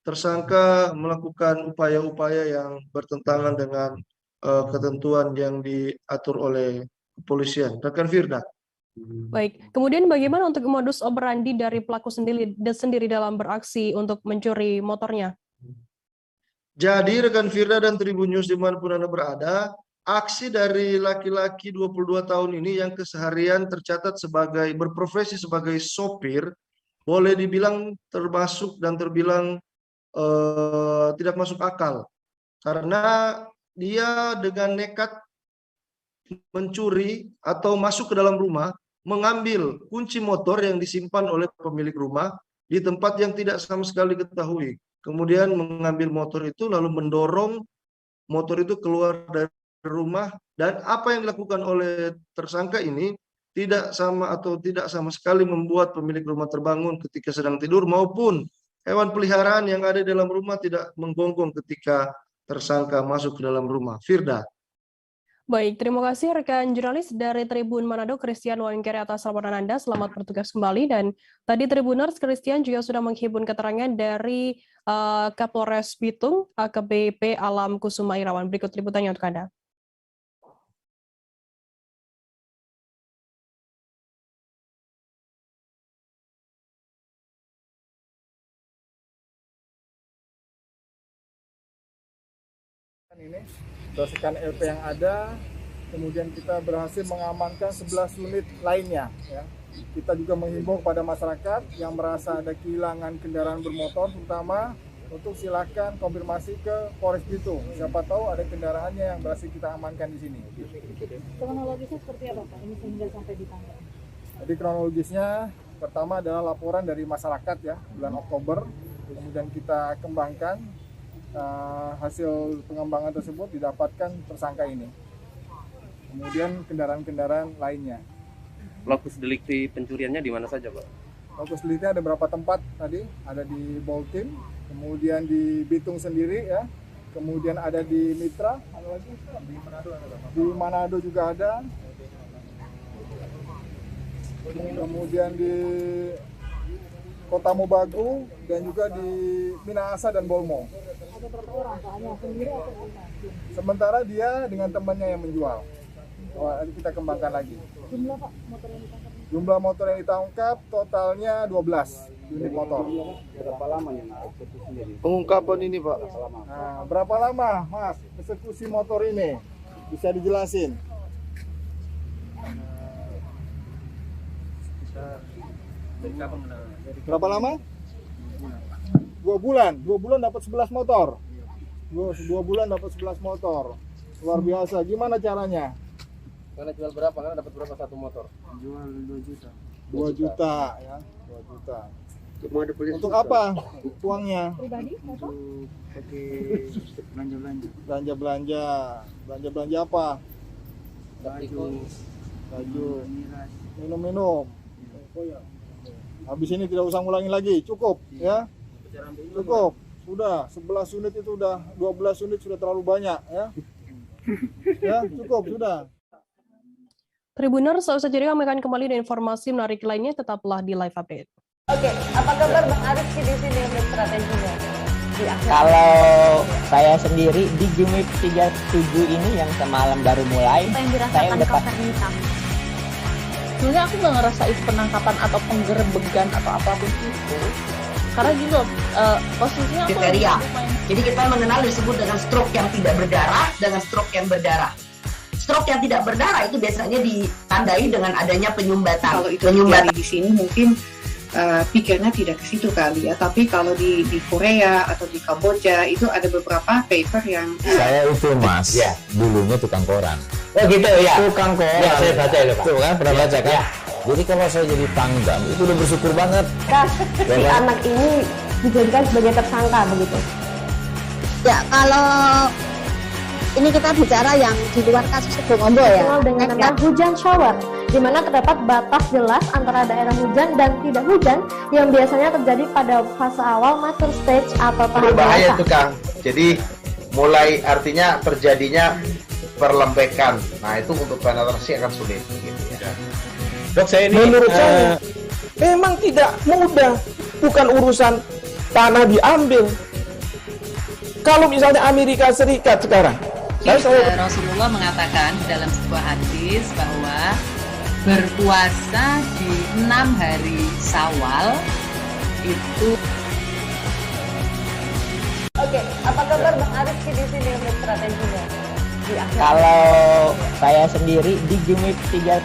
tersangka melakukan upaya-upaya yang bertentangan dengan ketentuan yang diatur oleh kepolisian. Rekan Firda.
Baik, kemudian bagaimana untuk modus operandi dari pelaku sendiri dalam beraksi untuk mencuri motornya?
Jadi rekan Firda dan Tribun News dimanapun Anda berada, aksi dari laki-laki 22 tahun ini yang keseharian tercatat berprofesi sebagai sopir, boleh dibilang termasuk dan terbilang tidak masuk akal. Karena dia dengan nekat mencuri atau masuk ke dalam rumah, mengambil kunci motor yang disimpan oleh pemilik rumah di tempat yang tidak sama sekali diketahui. Kemudian mengambil motor itu lalu mendorong motor itu keluar dari rumah, dan apa yang dilakukan oleh tersangka ini tidak sama sekali membuat pemilik rumah terbangun ketika sedang tidur, maupun hewan peliharaan yang ada di dalam rumah tidak menggonggong ketika tersangka masuk ke dalam rumah. Firda.
Baik, terima kasih rekan jurnalis dari Tribun Manado, Christian Wangkere atas laporan Anda. Selamat bertugas kembali. Dan tadi Tribuners, Christian juga sudah menghimpun keterangan dari Kapolres Bitung, AKBP Alam Kusuma Irawan. Berikut liputannya untuk Anda.
Ini berdasarkan LP yang ada, kemudian kita berhasil mengamankan 11 unit lainnya. Ya. Kita juga menghimbau kepada masyarakat yang merasa ada kehilangan kendaraan bermotor, terutama untuk silakan konfirmasi ke Polres Bitung. Siapa tahu ada kendaraannya yang berhasil kita amankan di sini.
Kronologisnya seperti apa Pak? Ini sehingga sampai ditangkap.
Jadi kronologisnya pertama adalah laporan dari masyarakat ya, bulan Oktober, kemudian kita kembangkan. Hasil pengembangan tersebut didapatkan tersangka ini. Kemudian kendaraan-kendaraan lainnya.
Lokus delikti pencuriannya di mana saja, Pak?
Lokus delikti ada beberapa tempat tadi, ada di Boltim, kemudian di Bitung sendiri ya, kemudian ada di Mitra, ada lagi di Manado juga ada, kemudian di Kota Mobagu dan juga di Minahasa dan Bolmo.
Ada berapa orang Pak? Hanya sendiri atau
Sementara dia dengan temannya yang menjual. Kita kembangkan lagi.
Jumlah Pak motor yang ditangkap?
Jumlah motor yang ditangkap totalnya 12 unit motor.
Berapa lama yang eksekusi sendiri?
Pengungkapan ini Pak. Nah, berapa lama Mas eksekusi motor ini? Bisa dijelasin? Berapa lama? 2 bulan. 2 bulan dapat 11 motor. 2 bulan dapat 11 motor. Luar biasa. Gimana caranya?
Karena jual berapa? Karena dapat berapa satu motor?
Jual 2 juta. 2 juta ya. 2 juta. Untuk
susah.
apa uangnya?
Pribadi?
Untuk pakai belanja. Belanja apa? Baju. Minum. Habis ini tidak usah ngulangi lagi, cukup ya. Cukup. Sudah 11 unit itu udah 12 unit sudah terlalu banyak ya. Ya, cukup sudah.
Tribuners, saat jadi kami akan kembali dengan informasi menarik lainnya, tetaplah di live update.
Oke, apa kabar Bang Arif di sini untuk strateginya?
Kalau saya sendiri di Jumip 37 ini yang semalam baru mulai, saya udah
hitam. Sebenarnya aku nggak ngerasa itu penangkapan atau penggerebegan atau apapun itu, karena gitu posisinya aku
kriteria. Jadi kita mengenal disebut dengan stroke yang tidak berdarah dengan stroke yang berdarah. Stroke yang tidak berdarah itu biasanya ditandai dengan adanya penyumbatan.
Kalau itu terjadi di sini mungkin pikirnya tidak ke situ kali ya. Tapi kalau di Korea atau di Kamboja itu ada beberapa paper yang
saya itu Mas, ya. Dulunya tukang koran.
Oh gitu ya.
Tukang koran.
Ya, saya baca ya, Pak.
Tuh kan pernah baca kan? Ya. Jadi kalau saya jadi pangdam itu udah bersyukur banget.
Si anak ini dijadikan sebagai tersangka begitu.
Ya, kalau ini kita bicara yang di luar kasus Kebun Ombo ya.
Dengan nama hujan shower, di mana terdapat batas jelas antara daerah hujan dan tidak hujan yang biasanya terjadi pada fase awal mature stage atau tahap
berbahaya
dewasa.
itu Kang. Jadi mulai artinya terjadinya perlembekan. Nah itu untuk penetrasi akan sulit. Gitu ya.
Dok, saya ini menurut saya memang tidak mudah. Bukan urusan tanah diambil,
Kalau misalnya Amerika Serikat sekarang,
Rasulullah mengatakan dalam sebuah hadis bahwa berpuasa di 6 hari Syawal itu.
Oke, apa kabar Bang Arif di sini untuk strateginya?
Kalau saya sendiri di Jumip 37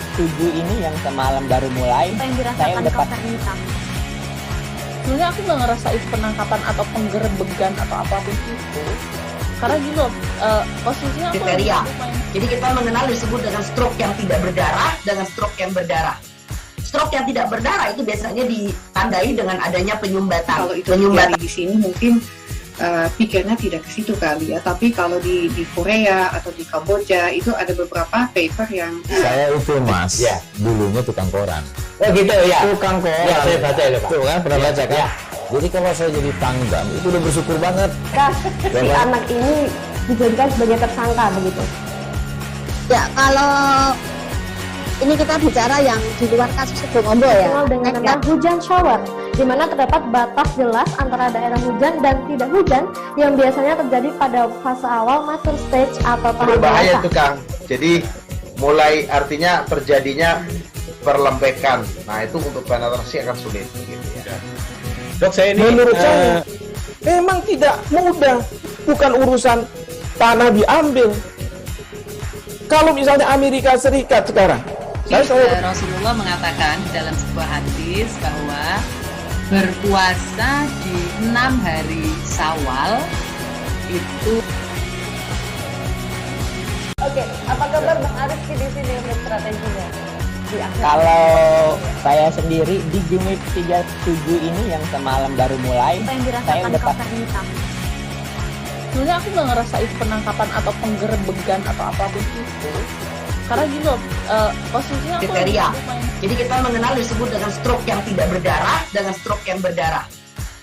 ini yang semalam baru mulai, saya udah
Sebenarnya aku nggak ngerasain penangkapan atau penggerebegan atau apapun itu. Karena gitu, posisinya aku
kriteria. Jadi kita mengenal disebut dengan stroke yang tidak berdarah dengan stroke yang berdarah. Stroke yang tidak berdarah itu biasanya ditandai dengan adanya penyumbatan.
Kalau itu terjadi di sini mungkin pikirnya tidak ke situ kali ya. Tapi kalau di Korea atau di Kamboja itu ada beberapa paper yang
saya itu Mas, dulunya tukang koran.
Oh gitu ya.
Tukang koran.
Ya, saya baca ya, Pak.
Tuh kan pernah baca kan?
Ya.
Jadi kalau saya jadi Pangdam itu udah bersyukur banget.
Si anak ini dijadikan sebagai tersangka begitu.
Ya, kalau ini kita bicara yang di luar kasus Sebongombo ya.
Dengan nama hujan shower, di mana terdapat batas jelas antara daerah hujan dan tidak hujan yang biasanya terjadi pada fase awal mature stage atau tahap
Berbahaya
dewasa.
tuh Kang. Jadi mulai artinya terjadinya perlembekan. Nah itu untuk penetrasi akan sulit. Gitu ya.
Dok, saya ini menurut saya memang tidak mudah, bukan urusan tanah diambil. Kalau misalnya Amerika Serikat sekarang,
Rasulullah mengatakan dalam sebuah hadis bahwa berpuasa di 6 hari Syawal itu.
Oke, apa kabar Bang Arif di sini untuk strateginya?
Kalau saya sendiri di Jumip 37 ini yang semalam baru mulai, saya udah
Sebenarnya aku nggak ngerasain penangkapan atau penggerebegan atau apapun itu. Karena gitu, posisinya aku
kriteria. Jadi kita mengenal disebut dengan stroke yang tidak berdarah dengan stroke yang berdarah.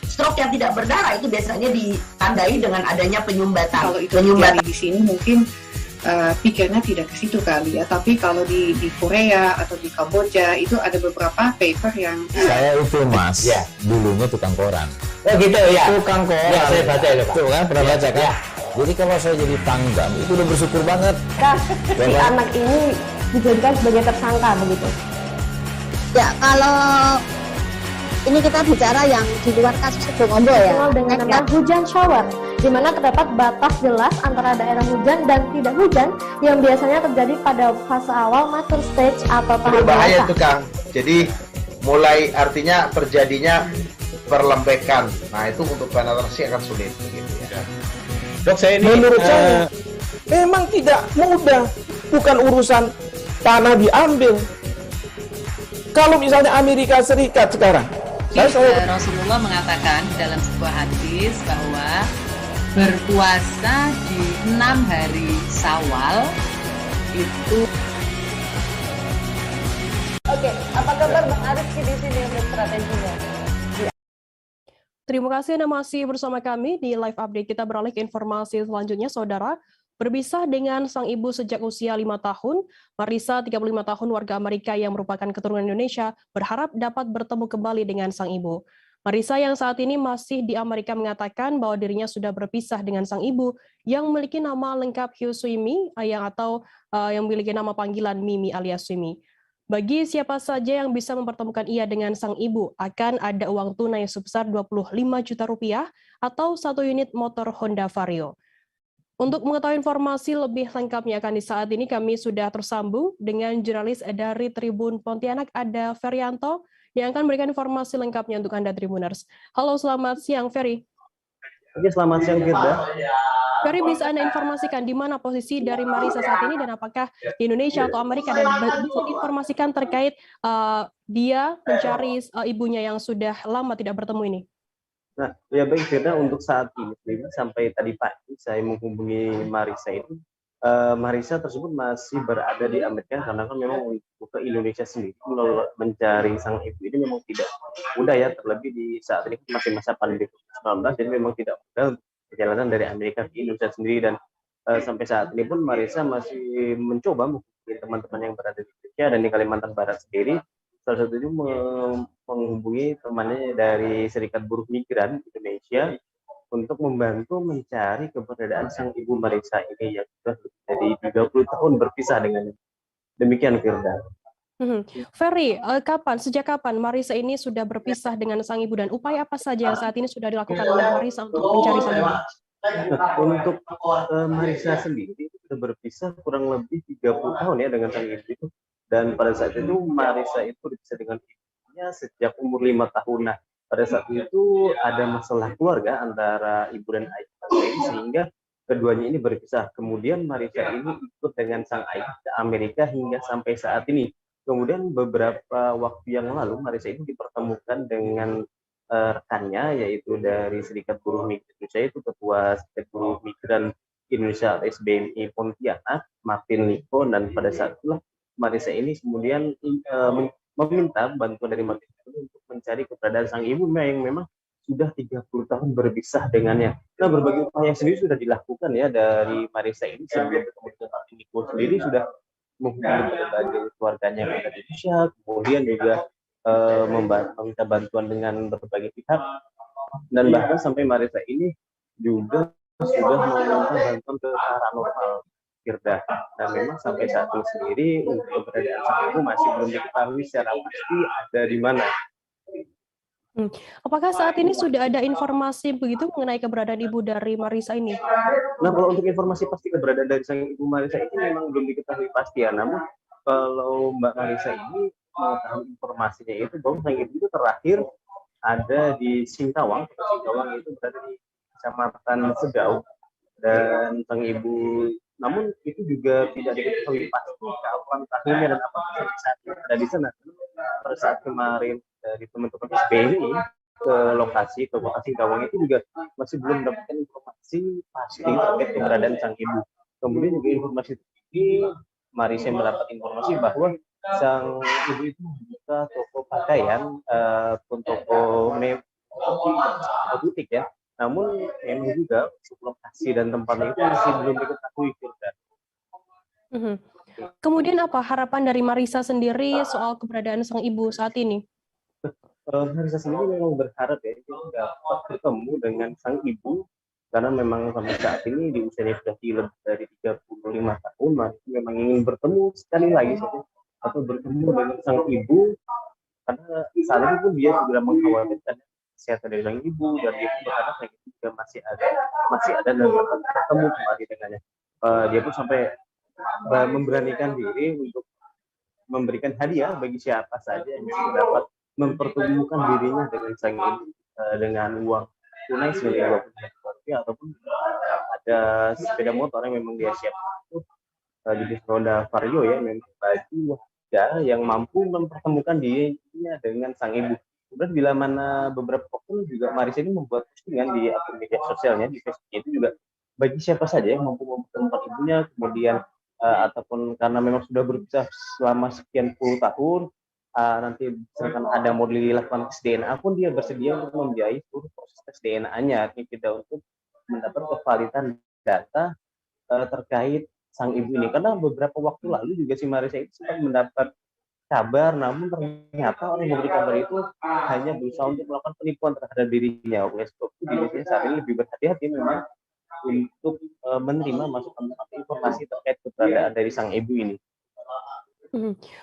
Stroke yang tidak berdarah itu biasanya ditandai dengan adanya penyumbatan.
Kalau itu terjadi di sini mungkin pikirnya tidak ke situ kali ya. Tapi kalau di Korea atau di Kamboja itu ada beberapa paper yang
saya itu Mas, dulunya tukang koran.
Oh gitu ya.
Tukang koran.
Ya, saya baca ya, Pak.
Tuh kan pernah baca kan?
Ya.
Jadi kalau saya jadi Pangdam itu udah bersyukur banget.
Si anak ini dijadikan sebagai tersangka begitu.
Ya, kalau ini kita bicara yang di luar kasus Sebongombo ya.
Dengan nama hujan shower, di mana terdapat batas jelas antara daerah hujan dan tidak hujan yang biasanya terjadi pada fase awal mature stage atau tahap
Berbahaya
dewasa.
tuh Kang. Jadi mulai artinya terjadinya perlembekan. Nah itu untuk penetrasi akan sulit. Gitu ya.
Dok, saya ini menurut saya memang tidak mudah, bukan urusan tanah diambil. Kalau misalnya Amerika Serikat sekarang,
Rasulullah mengatakan dalam sebuah hadis bahwa berpuasa di 6 hari Syawal itu.
Oke, apa kabar Bang Arif di sini untuk strateginya? Terima kasih Anda masih bersama kami di live update. Kita beralih ke informasi selanjutnya, Saudara. Berpisah dengan sang ibu sejak usia 5 tahun, Marisa, 35 tahun, warga Amerika yang merupakan keturunan Indonesia, berharap dapat bertemu kembali dengan sang ibu. Marisa yang saat ini masih di Amerika mengatakan bahwa dirinya sudah berpisah dengan sang ibu yang memiliki nama lengkap Hyu Suimi, yang memiliki nama panggilan Mimi alias Suimi. Bagi siapa saja yang bisa mempertemukan ia dengan sang ibu, akan ada uang tunai sebesar 25 juta rupiah atau 1 unit motor Honda Vario. Untuk mengetahui informasi lebih lengkapnya di saat ini kami sudah tersambung dengan jurnalis dari Tribun Pontianak, ada Ferianto, yang akan memberikan informasi lengkapnya untuk Anda Tribuners. Halo, selamat siang Ferry.
Oke, selamat siang Firda.
Ferry, bisa Anda informasikan di mana posisi dari Marisa saat ini dan apakah di Indonesia atau Amerika, dan bisa diinformasikan terkait dia mencari ibunya yang sudah lama tidak bertemu ini?
Nah, ya baik Firda, untuk saat ini sampai tadi pagi saya menghubungi Marisa itu, Marisa tersebut masih berada di Amerika karena kan memang untuk ke Indonesia sendiri mencari sang ibu ini memang tidak mudah ya, terlebih di saat ini masih masa pandemi COVID-19, jadi memang tidak mudah perjalanan dari Amerika ke Indonesia sendiri. Dan sampai saat ini pun Marisa masih mencoba menghubungi teman-teman yang berada di Indonesia dan di Kalimantan Barat sendiri. Salah satunya menghubungi temannya dari Serikat Buruh Migran Indonesia untuk membantu mencari keberadaan sang ibu Marisa ini yang sudah lebih dari 30 tahun berpisah dengannya. Demikian Firda.
Ferry, sejak kapan Marisa ini sudah berpisah dengan sang ibu dan upaya apa saja yang saat ini sudah dilakukan oleh Marisa untuk mencari sang ibu?
Untuk Marisa sendiri sudah berpisah kurang lebih 30 tahun ya dengan sang ibu itu. Dan pada saat itu Marisa itu berpisah dengan ibunya sejak umur 5 tahun. Nah, pada saat itu ada masalah keluarga antara ibu dan ayah sehingga keduanya ini berpisah. Kemudian Marisa ini ikut dengan sang ayah ke Amerika hingga sampai saat ini. Kemudian beberapa waktu yang lalu Marisa ini dipertemukan dengan rekannya yaitu dari Serikat Buruh Migran Indonesia, itu Ketua Serikat Buruh Migran Indonesia SBMI Pontianak, Martin Liko, dan pada saat itulah Marisa ini kemudian meminta bantuan dari Martin Liko untuk mencari keberadaan sang ibu yang memang sudah 30 tahun berpisah dengannya. Nah, berbagai upaya sendiri sudah dilakukan ya dari Marisa ini sebelum bertemu dengan Martin Liko sendiri sudah menghubungi berbagai keluarganya yang ada di Indonesia, kemudian juga meminta bantuan dengan berbagai pihak, dan bahkan sampai Marisa ini juga sudah meminta bantuan ke paranormal Firda. Dan memang sampai saat ini sendiri untuk keberadaan sang ibu masih belum diketahui secara pasti ada di mana.
Apakah saat ini sudah ada informasi begitu mengenai keberadaan ibu dari Marisa ini?
Nah, kalau untuk informasi pasti keberadaan dari sang ibu Marisa ini memang belum diketahui pasti ya. Namun kalau Mbak Marisa ini mengetahui informasinya itu bahwa sang ibu itu terakhir ada di Singkawang. Singkawang itu berada di Kecamatan Segau, dan sang ibu, namun itu juga tidak diketahui pasti kapan tahunnya dan apa saat ada di sana. Pada saat kemarin dari teman-teman SBMI ke lokasi ke kota Singkawang itu juga masih belum mendapatkan informasi pasti terkait keberadaan sang ibu. Kemudian juga informasi ini Marisa mendapat informasi bahwa sang ibu itu membuka toko pakaian pun toko butik ya. Namun memang juga lokasi dan tempatnya itu masih belum diketahui.
Kemudian apa harapan dari Marisa sendiri soal keberadaan sang ibu saat ini?
Marisa sendiri memang berharap ya dia dapat bertemu dengan sang ibu, karena memang sampai saat ini di usianya sudah lebih dari 35 tahun, Marisa memang ingin bertemu sekali lagi atau bertemu dengan sang ibu, karena saat ini pun dia sudah mengkhawatirkan kesehatan dari sang ibu, dan dia pun berharap sang ibu juga masih ada dan dapat bertemu kembali dengannya. Dia pun sampai memberanikan diri untuk memberikan hadiah bagi siapa saja yang dapat mempertemukan dirinya dengan sang ibu dengan uang tunai senilai Rp20.000 ataupun ada sepeda motor yang memang dia siapkan jenis Honda Vario ya, memang bagi warga yang mampu mempertemukan dirinya dengan sang ibu. Kemudian bila mana beberapa waktu juga Marisa ini membuat postingan di akun media sosialnya di Facebook itu juga bagi siapa saja yang mampu mempertemukan ibunya, kemudian ataupun karena memang sudah berpisah selama sekian puluh tahun, nanti misalkan ada mau dilakukan tes DNA pun dia bersedia untuk membiayai seluruh proses tes DNA-nya, tidak untuk mendapat kevalidan data terkait sang ibu ini. Karena beberapa waktu lalu juga si Marisa itu sempat mendapat kabar, namun ternyata orang yang memberi kabar itu hanya berusaha untuk melakukan penipuan terhadap dirinya. Oleh sebab itu dirinya saat ini lebih berhati-hati memang untuk menerima masukan atau informasi terkait keberadaan dari sang ibu ini.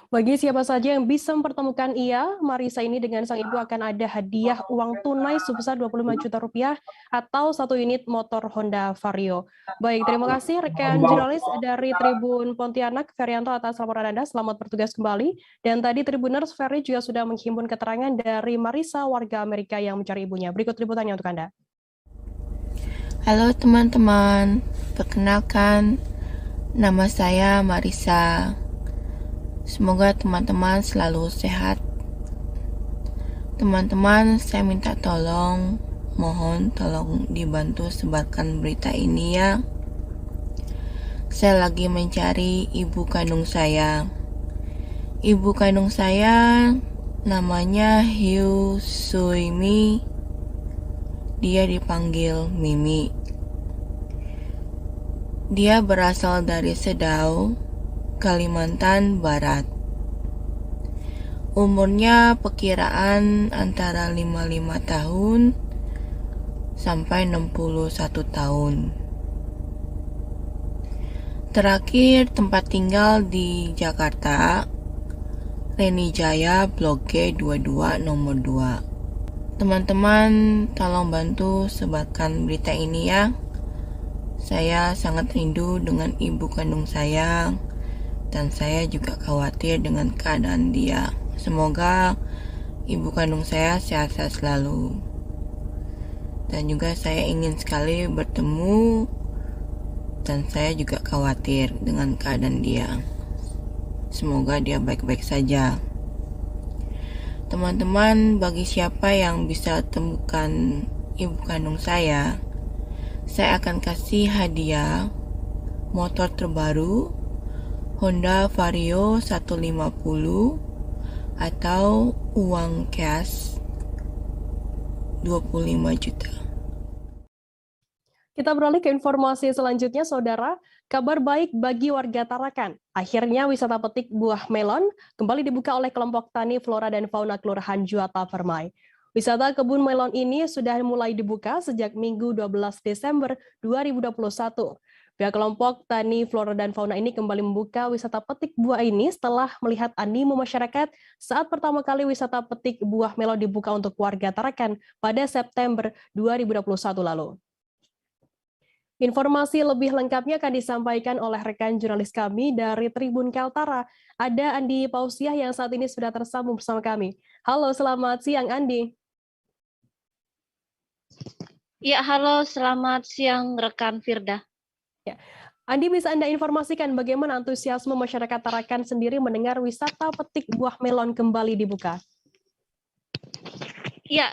Bagi siapa saja yang bisa mempertemukan Marisa ini dengan sang ibu akan ada hadiah uang tunai sebesar Rp25 juta atau 1 unit motor Honda Vario. Baik, terima kasih rekan jurnalis dari Tribun Pontianak, Ferianto, atas laporan Anda. Selamat bertugas kembali. Dan tadi Tribuners, Ferry juga sudah menghimpun keterangan dari Marisa, warga Amerika yang mencari ibunya. Berikut liputannya untuk Anda.
Halo teman-teman, perkenalkan nama saya Marisa. Semoga teman-teman selalu sehat. Teman-teman, saya minta mohon tolong dibantu sebarkan berita ini ya. Saya lagi mencari ibu kandung saya. Ibu kandung saya namanya Hiu Suimi. Dia dipanggil Mimi. Dia berasal dari Sedau, Kalimantan Barat. Umurnya perkiraan antara 55 tahun sampai 61 tahun. Terakhir tempat tinggal di Jakarta, Reni Jaya, Blok G 22 nomor 2. Teman-teman, tolong bantu sebarkan berita ini ya. Saya sangat rindu dengan ibu kandung saya, dan saya juga khawatir dengan keadaan dia. Semoga ibu kandung saya sehat-sehat selalu. Dan juga saya ingin sekali bertemu, dan saya juga khawatir dengan keadaan dia. Semoga dia baik-baik saja. Teman-teman, bagi siapa yang bisa temukan ibu kandung saya akan kasih hadiah motor terbaru Honda Vario 150 atau uang cash 25 juta.
Kita beralih ke informasi selanjutnya, Saudara. Kabar baik bagi warga Tarakan. Akhirnya wisata petik buah melon kembali dibuka oleh kelompok tani Flora dan Fauna Kelurahan Juwata Permai. Wisata kebun melon ini sudah mulai dibuka sejak Minggu 12 Desember 2021. Pihak kelompok tani Flora dan Fauna ini kembali membuka wisata petik buah ini setelah melihat animo masyarakat saat pertama kali wisata petik buah melon dibuka untuk warga Tarakan pada September 2021 lalu. Informasi lebih lengkapnya akan disampaikan oleh rekan jurnalis kami dari Tribun Kaltara. Ada Andi Pausiah yang saat ini sudah tersambung bersama kami. Halo, selamat siang Andi.
Ya, halo, selamat siang rekan Firda.
Ya. Andi, bisa Anda informasikan bagaimana antusiasme masyarakat Tarakan sendiri mendengar wisata petik buah melon kembali dibuka?
Ya,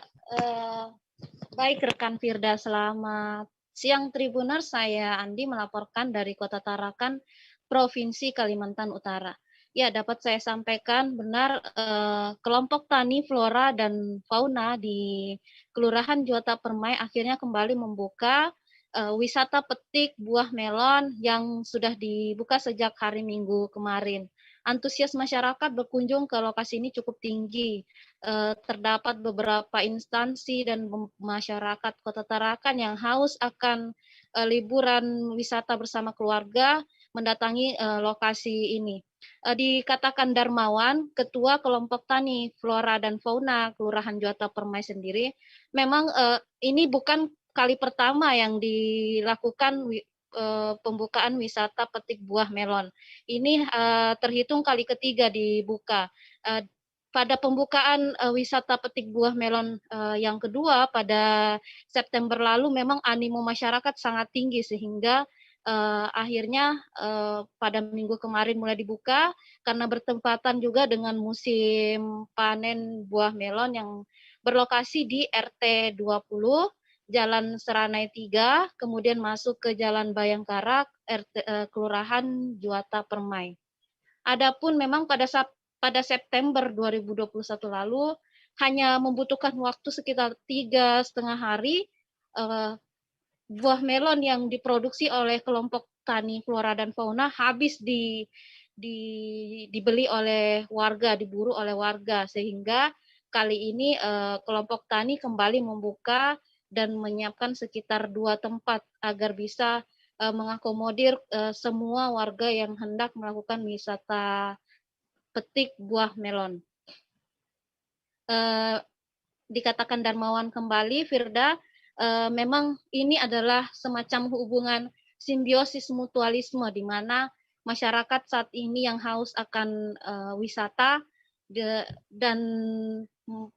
baik rekan Firda, selamat siang Tribuners, saya Andi melaporkan dari Kota Tarakan, Provinsi Kalimantan Utara. Ya, dapat saya sampaikan benar kelompok tani Flora dan Fauna di Kelurahan Juwata Permai akhirnya kembali membuka wisata petik buah melon yang sudah dibuka sejak hari Minggu kemarin. Antusias masyarakat berkunjung ke lokasi ini cukup tinggi. Terdapat beberapa instansi dan masyarakat Kota Tarakan yang haus akan liburan wisata bersama keluarga mendatangi lokasi ini. Dikatakan Darmawan, Ketua Kelompok Tani Flora dan Fauna Kelurahan Juwata Permai sendiri, memang ini bukan kali pertama yang dilakukan pembukaan wisata petik buah melon. Ini terhitung kali ketiga dibuka. Pada pembukaan wisata petik buah melon yang kedua pada September lalu memang animo masyarakat sangat tinggi sehingga akhirnya pada minggu kemarin mulai dibuka karena bertepatan juga dengan musim panen buah melon yang berlokasi di RT 20 Jalan Seranai 3, kemudian masuk ke Jalan Bayangkara, Kelurahan Juwata Permai. Adapun memang pada September 2021 lalu hanya membutuhkan waktu sekitar 3,5 hari buah melon yang diproduksi oleh kelompok tani Flora dan Fauna habis dibeli oleh warga, diburu oleh warga, sehingga kali ini kelompok tani kembali membuka dan menyiapkan sekitar 2 tempat agar bisa mengakomodir semua warga yang hendak melakukan wisata petik buah melon. Dikatakan Darmawan kembali, Firda, memang ini adalah semacam hubungan simbiosis mutualisme di mana masyarakat saat ini yang haus akan wisata dan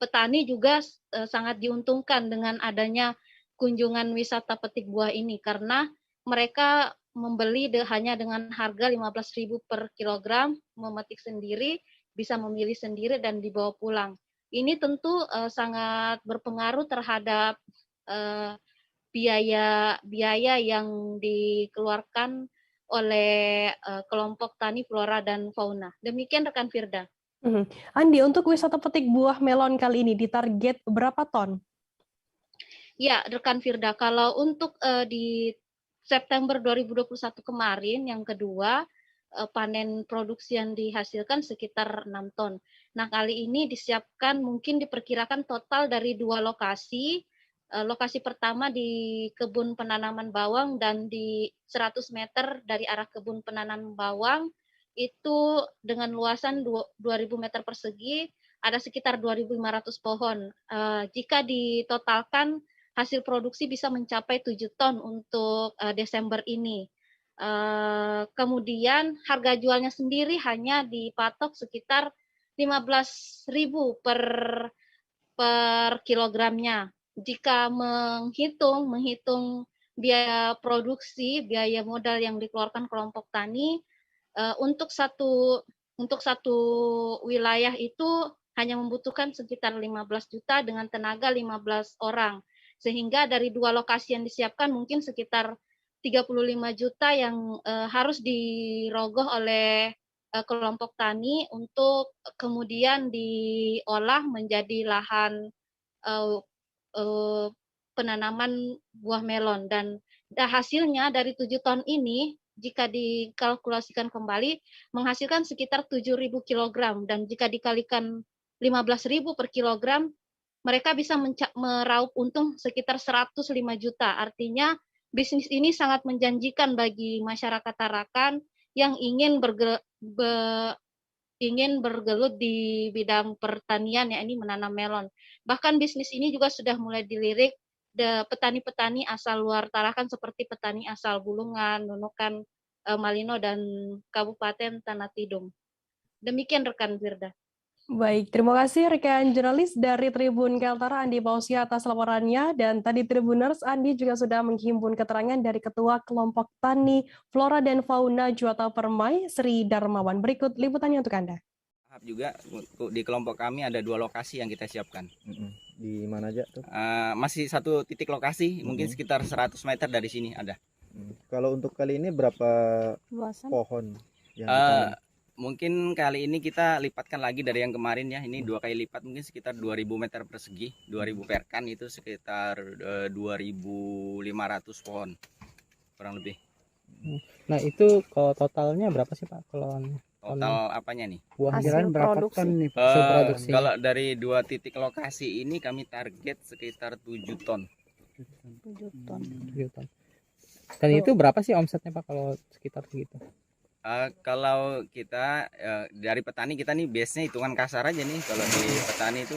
petani juga sangat diuntungkan dengan adanya kunjungan wisata petik buah ini karena mereka membeli hanya dengan harga 15.000 per kilogram, memetik sendiri, bisa memilih sendiri dan dibawa pulang. Ini tentu sangat berpengaruh terhadap biaya yang dikeluarkan oleh kelompok tani Flora dan Fauna. Demikian rekan Firda.
Andi, untuk wisata petik buah melon kali ini ditarget berapa ton?
Ya, rekan Firda, kalau untuk di September 2021 kemarin, yang kedua, panen produksi yang dihasilkan sekitar 6 ton. Nah, kali ini disiapkan mungkin diperkirakan total dari 2 lokasi, Lokasi pertama di kebun penanaman bawang dan di 100 meter dari arah kebun penanaman bawang itu dengan luasan 2.000 meter persegi ada sekitar 2.500 pohon. Jika ditotalkan hasil produksi bisa mencapai 7 ton untuk Desember ini. Kemudian harga jualnya sendiri hanya dipatok sekitar 15.000 per kilogramnya. Jika menghitung biaya produksi, biaya modal yang dikeluarkan kelompok tani untuk satu wilayah itu hanya membutuhkan sekitar 15 juta dengan tenaga 15 orang. Sehingga dari 2 lokasi yang disiapkan mungkin sekitar 35 juta yang harus dirogoh oleh kelompok tani untuk kemudian diolah menjadi lahan penanaman buah melon. Dan hasilnya dari 7 ton ini jika dikalkulasikan kembali menghasilkan sekitar 7.000 kilogram, dan jika dikalikan 15.000 per kilogram mereka bisa meraup untung sekitar 105 juta. Artinya bisnis ini sangat menjanjikan bagi masyarakat Tarakan yang ingin bergelut di bidang pertanian, yakni menanam melon. Bahkan bisnis ini juga sudah mulai dilirik petani-petani asal luar Tarakan seperti petani asal Bulungan, Nunukan, Malino, dan Kabupaten Tanah Tidung. Demikian rekan Firda.
Baik, terima kasih rekan jurnalis dari Tribun Kaltara Andi Pausia atas laporannya, dan tadi Tribuners Andi juga sudah menghimpun keterangan dari Ketua Kelompok Tani Flora dan Fauna Juwata Permai, Sri Darmawan. Berikut liputannya untuk Anda.
Juga di kelompok kami ada 2 lokasi yang kita siapkan.
Di mana aja tuh?
Masih 1 titik lokasi, mungkin sekitar 100 meter dari sini ada.
Kalau untuk kali ini berapa pohon yang ditanam?
Mungkin kali ini kita lipatkan lagi dari yang kemarin ya. Ini 2 kali lipat, mungkin sekitar 2.000 meter persegi, 2.000 perkan itu sekitar 2.500 pohon kurang lebih.
Nah itu kalau totalnya berapa sih Pak? Kalau
total apanya nih?
Hasil berapa ton nih Pak? Hasil produksi.
Kalau dari 2 titik lokasi ini kami target sekitar 7 ton.
7 ton. Dan itu berapa sih omsetnya Pak kalau sekitar segitu?
Kalau kita dari petani kita nih biasanya hitungan kasar aja nih. Kalau di petani itu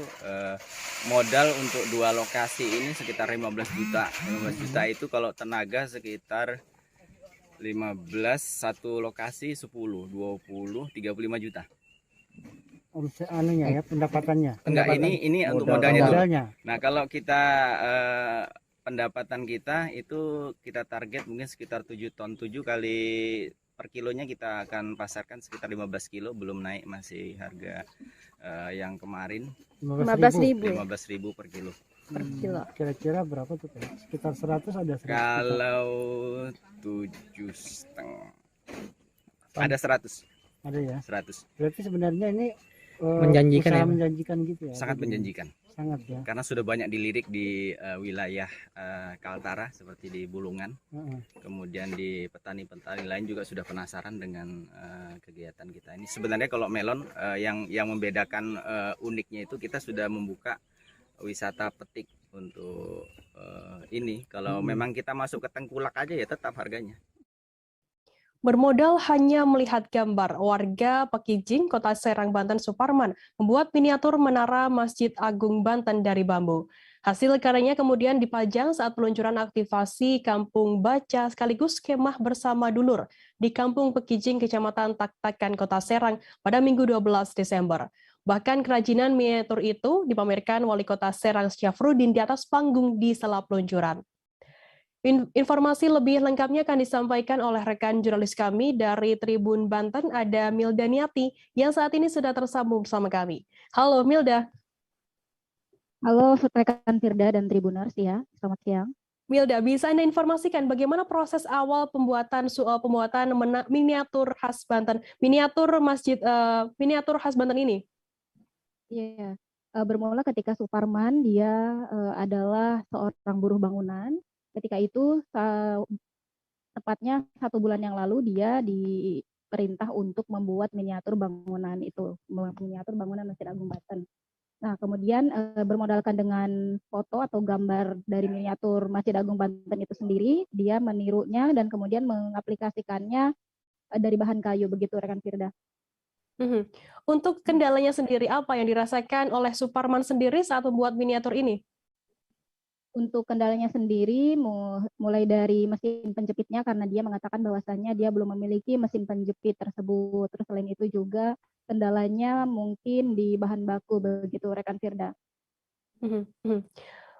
modal untuk 2 lokasi ini sekitar 15 juta. 15 juta itu kalau tenaga sekitar 15, 1 lokasi 10, 20, 35 juta.
Omset anunya ya, pendapatannya.
Enggak, ini untuk modalnya. Nah, kalau kita pendapatan kita itu kita target mungkin sekitar 7 ton. 7 kali per kilonya kita akan pasarkan sekitar 15 kilo, belum naik, masih harga yang kemarin 15.000 per kilo.
Kira-kira berapa tuh? Sekitar 100 ada 100.
Kalau 7,5 ada 100.
Ada ya?
100.
Berarti sebenarnya ini
menjanjikan, ya?
menjanjikan gitu ya?
Sangat menjanjikan.
Sangat ya.
Karena sudah banyak dilirik di wilayah Kaltara seperti di Bulungan. Kemudian di petani-petani lain juga sudah penasaran dengan kegiatan kita ini. Sebenarnya kalau melon yang membedakan uniknya itu kita sudah membuka wisata petik untuk ini. Kalau memang kita masuk ke tengkulak aja ya tetap harganya.
Bermodal hanya melihat gambar, warga Pekijing, Kota Serang, Banten, Suparman membuat miniatur menara Masjid Agung Banten dari bambu. Hasil karyanya kemudian dipajang saat peluncuran aktivasi Kampung Baca sekaligus kemah bersama dulur di Kampung Pekijing, Kecamatan Tak-Takan, Kota Serang pada Minggu 12 Desember. Bahkan kerajinan miniatur itu dipamerkan Wali Kota Serang Syafruddin di atas panggung di sela peluncuran. Informasi lebih lengkapnya akan disampaikan oleh rekan jurnalis kami dari Tribun Banten, ada Milda Niati, yang saat ini sudah tersambung bersama kami. Halo Milda.
Halo rekan Firda dan Tribuners ya, selamat siang.
Milda, bisa Anda informasikan bagaimana proses awal pembuatan miniatur khas Banten, miniatur khas Banten ini?
Iya, bermula ketika Suparman, dia adalah seorang buruh bangunan. Ketika itu tepatnya 1 bulan yang lalu dia diperintah untuk membuat miniatur bangunan itu, miniatur bangunan Masjid Agung Banten. Nah, kemudian bermodalkan dengan foto atau gambar dari miniatur Masjid Agung Banten itu sendiri, dia menirunya dan kemudian mengaplikasikannya dari bahan kayu, begitu rekan Firda.
Untuk kendalanya sendiri, apa yang dirasakan oleh Suparman sendiri saat membuat miniatur ini?
Untuk kendalanya sendiri, mulai dari mesin penjepitnya, karena dia mengatakan bahwasannya dia belum memiliki mesin penjepit tersebut. Terus selain itu juga kendalanya mungkin di bahan baku, begitu rekan Firda.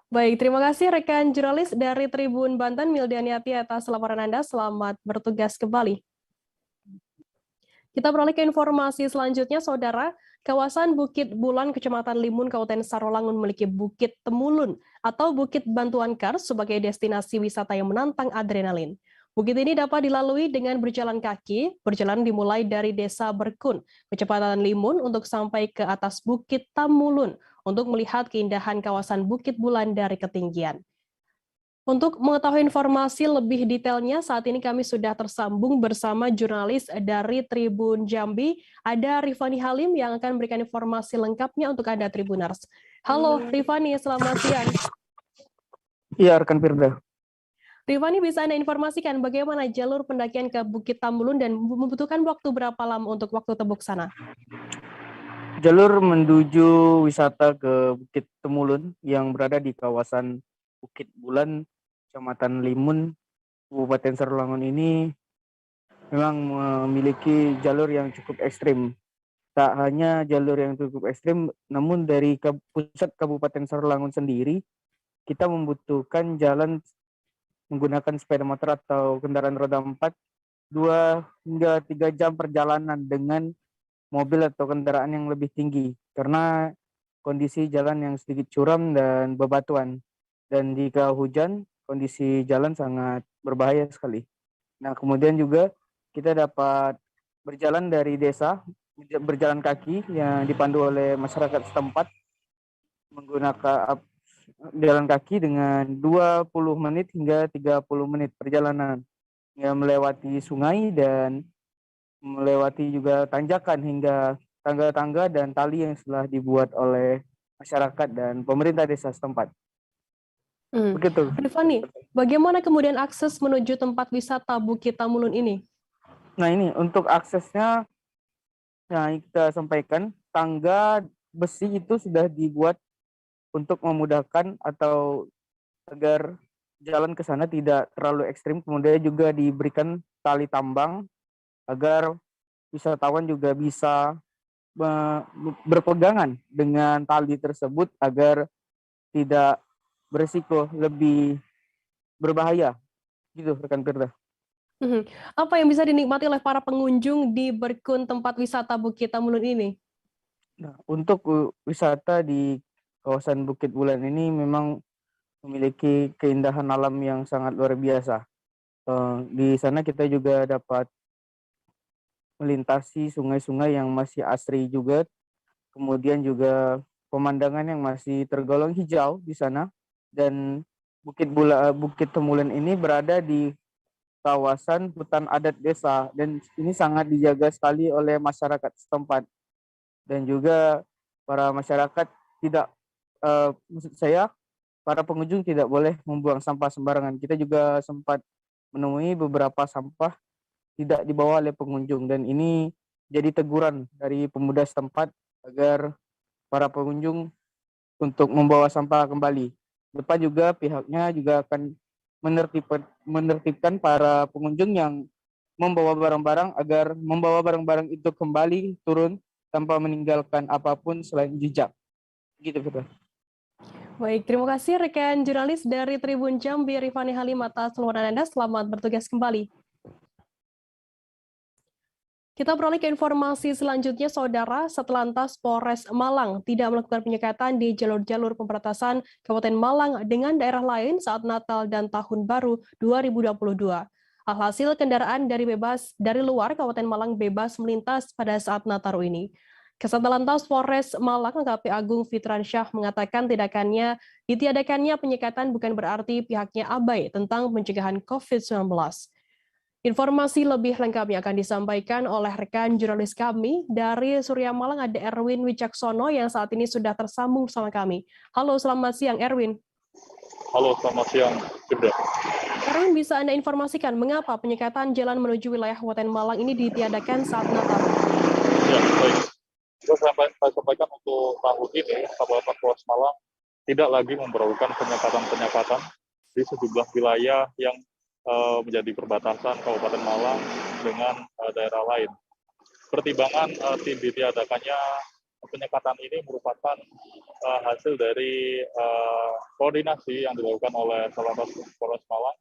Baik, terima kasih rekan jurnalis dari Tribun Banten, Mildianiati, atas laporan Anda. Selamat bertugas kembali. Kita beralih ke informasi selanjutnya, Saudara. Kawasan Bukit Bulan, Kecamatan Limun, Kabupaten Sarolangun memiliki Bukit Temulun atau Bukit Bantuan Kars sebagai destinasi wisata yang menantang adrenalin. Bukit ini dapat dilalui dengan berjalan kaki. Perjalanan dimulai dari Desa Berkun, Kecamatan Limun, untuk sampai ke atas Bukit Tamulun untuk melihat keindahan kawasan Bukit Bulan dari ketinggian. Untuk mengetahui informasi lebih detailnya, saat ini kami sudah tersambung bersama jurnalis dari Tribun Jambi, ada Rifani Halim yang akan memberikan informasi lengkapnya untuk Anda Tribuners. Halo Rifani, selamat siang.
Iya, rekan Firda.
Rifani, bisa Anda informasikan bagaimana jalur pendakian ke Bukit Tamulun dan membutuhkan waktu berapa lama untuk waktu tebuk sana?
Jalur menuju wisata ke Bukit Temulun yang berada di kawasan Bukit Bulan, Kecamatan Limun, Kabupaten Sarolangun ini memang memiliki jalur yang cukup ekstrim. Tak hanya jalur yang cukup ekstrim, namun dari pusat Kabupaten Sarolangun sendiri, kita membutuhkan jalan menggunakan sepeda motor atau kendaraan roda 4, 2 hingga 3 jam perjalanan dengan mobil atau kendaraan yang lebih tinggi, karena kondisi jalan yang sedikit curam dan bebatuan. Dan jika hujan, kondisi jalan sangat berbahaya sekali. Nah, kemudian juga kita dapat berjalan dari desa, berjalan kaki yang dipandu oleh masyarakat setempat, menggunakan jalan kaki dengan 20 menit hingga 30 menit perjalanan. Ya, melewati sungai dan melewati juga tanjakan hingga tangga-tangga dan tali yang telah dibuat oleh masyarakat dan pemerintah desa setempat. Begitu.
Rifani, bagaimana kemudian akses menuju tempat wisata Bukit Tamulun ini?
Nah, ini untuk aksesnya, nah kita sampaikan, tangga besi itu sudah dibuat untuk memudahkan atau agar jalan ke sana tidak terlalu ekstrim. Kemudian juga diberikan tali tambang agar wisatawan juga bisa berpegangan dengan tali tersebut agar tidak beresiko lebih berbahaya, gitu rekan Firda.
Apa yang bisa dinikmati oleh para pengunjung di Berkun, tempat wisata Bukit Tamulun ini?
Nah, untuk wisata di kawasan Bukit Bulan ini memang memiliki keindahan alam yang sangat luar biasa. Di sana kita juga dapat melintasi sungai-sungai yang masih asri juga, kemudian juga pemandangan yang masih tergolong hijau di sana. Dan Bukit Temulun ini berada di kawasan hutan adat desa dan ini sangat dijaga sekali oleh masyarakat setempat. Dan juga para masyarakat tidak, maksud saya, para pengunjung tidak boleh membuang sampah sembarangan. Kita juga sempat menemui beberapa sampah tidak dibawa oleh pengunjung dan ini jadi teguran dari pemuda setempat agar para pengunjung untuk membawa sampah kembali. Depan juga pihaknya juga akan menertibkan para pengunjung yang membawa barang-barang agar membawa barang-barang itu kembali turun tanpa meninggalkan apapun selain jejak. Gitu, Firda.
Baik, terima kasih rekan jurnalis dari Tribun Jambi, Rifani Halim, atas laporan Anda. Selamat bertugas kembali. Kita beralih ke informasi selanjutnya, Saudara. Satlantas Polres Malang tidak melakukan penyekatan di jalur-jalur pemberantasan Kabupaten Malang dengan daerah lain saat Natal dan Tahun Baru 2022. Alhasil kendaraan dari luar Kabupaten Malang bebas melintas pada saat Nataru ini. Kasatlantas Polres Malang AKP Agung Fitransyah mengatakan ditiadakannya penyekatan bukan berarti pihaknya abai tentang pencegahan COVID-19. Informasi lebih lengkapnya akan disampaikan oleh rekan jurnalis kami dari Surya Malang, ada Erwin Wicaksono yang saat ini sudah tersambung bersama kami. Halo, selamat siang Erwin.
Halo, selamat siang Firda.
Erwin, bisa Anda informasikan mengapa penyekatan jalan menuju wilayah Kabupaten Malang ini ditiadakan saat Natal?
Ya, baik. Saya sampaikan untuk tahun ini, Kabupaten Polres Malang tidak lagi memperlakukan penyekatan-penyekatan di sejumlah wilayah yang menjadi perbatasan Kabupaten Malang dengan daerah lain. Pertimbangan ditiadakannya penyekatan ini merupakan hasil dari koordinasi yang dilakukan oleh Satlantas Polres Malang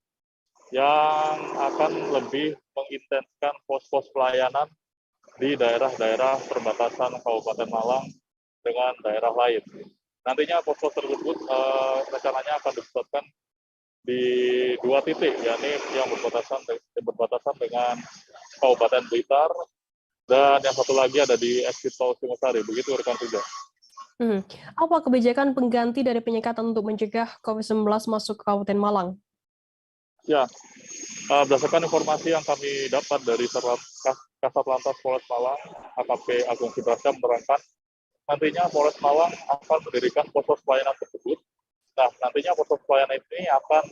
yang akan lebih mengintenskan pos-pos pelayanan di daerah-daerah perbatasan Kabupaten Malang dengan daerah lain. Nantinya pos-pos tersebut rencananya akan dipusatkan di 2 titik, yakni yang berbatasan dengan Kabupaten Blitar, dan yang satu lagi ada di exit tol Singosari. Begitu rekan Tiga.
Apa kebijakan pengganti dari penyekatan untuk mencegah COVID-19 masuk ke Kabupaten Malang?
Ya, berdasarkan informasi yang kami dapat dari Kasat Lantas Polres Malang, AKP Agung Fitrasya menerangkan nantinya Polres Malang akan mendirikan pos-pos pelayanan tersebut. Nah, nantinya pos-pos pelayanan ini akan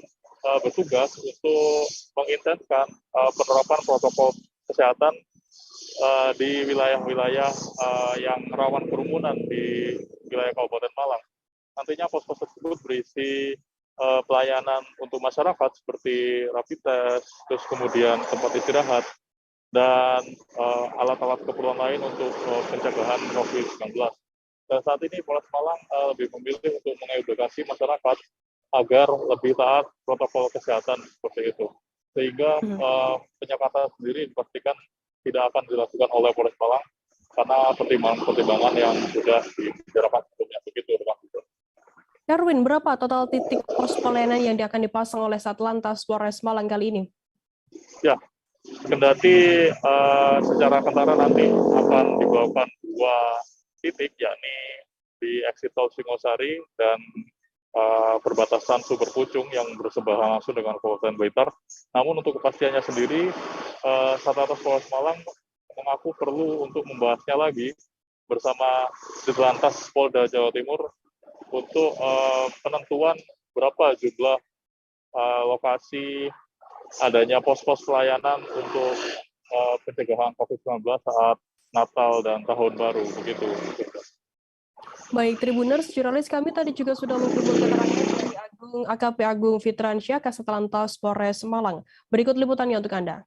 bertugas untuk mengintenskan penerapan protokol kesehatan di wilayah-wilayah yang rawan kerumunan di wilayah Kabupaten Malang. Nantinya pos-pos tersebut berisi pelayanan untuk masyarakat seperti rapid test, terus kemudian tempat istirahat, dan alat-alat keperluan lain untuk pencegahan COVID-19. Dan saat ini Polres Malang lebih memilih untuk mengedukasi masyarakat agar lebih taat protokol kesehatan seperti itu. Sehingga penyekatan sendiri dipastikan tidak akan dilakukan oleh Polres Malang karena pertimbangan-pertimbangan yang sudah dibicarakan sebelumnya. Begitu, rekan.
Erwin, berapa total titik pos pelayanan yang akan dipasang oleh Satlantas Polres Malang kali ini? Ya,
kendati secara kentara nanti akan dibawakan 2 titik, yakni di exit tol Singosari dan perbatasan Sumber Pucung yang bersebelahan langsung dengan Kabupaten Blitar. Namun untuk kepastiannya sendiri, Satlantas Polres Malang mengaku perlu untuk membahasnya lagi bersama Ditlantas Polda Jawa Timur untuk penentuan berapa jumlah lokasi adanya pos-pos pelayanan untuk pencegahan COVID-19 saat Natal dan Tahun Baru, begitu.
Baik, Tribuners, jurnalis kami tadi juga sudah menghubungi keterangan dari AKP Agung Fitransyah, Kasat Lantas Polres Malang. Berikut liputannya untuk Anda.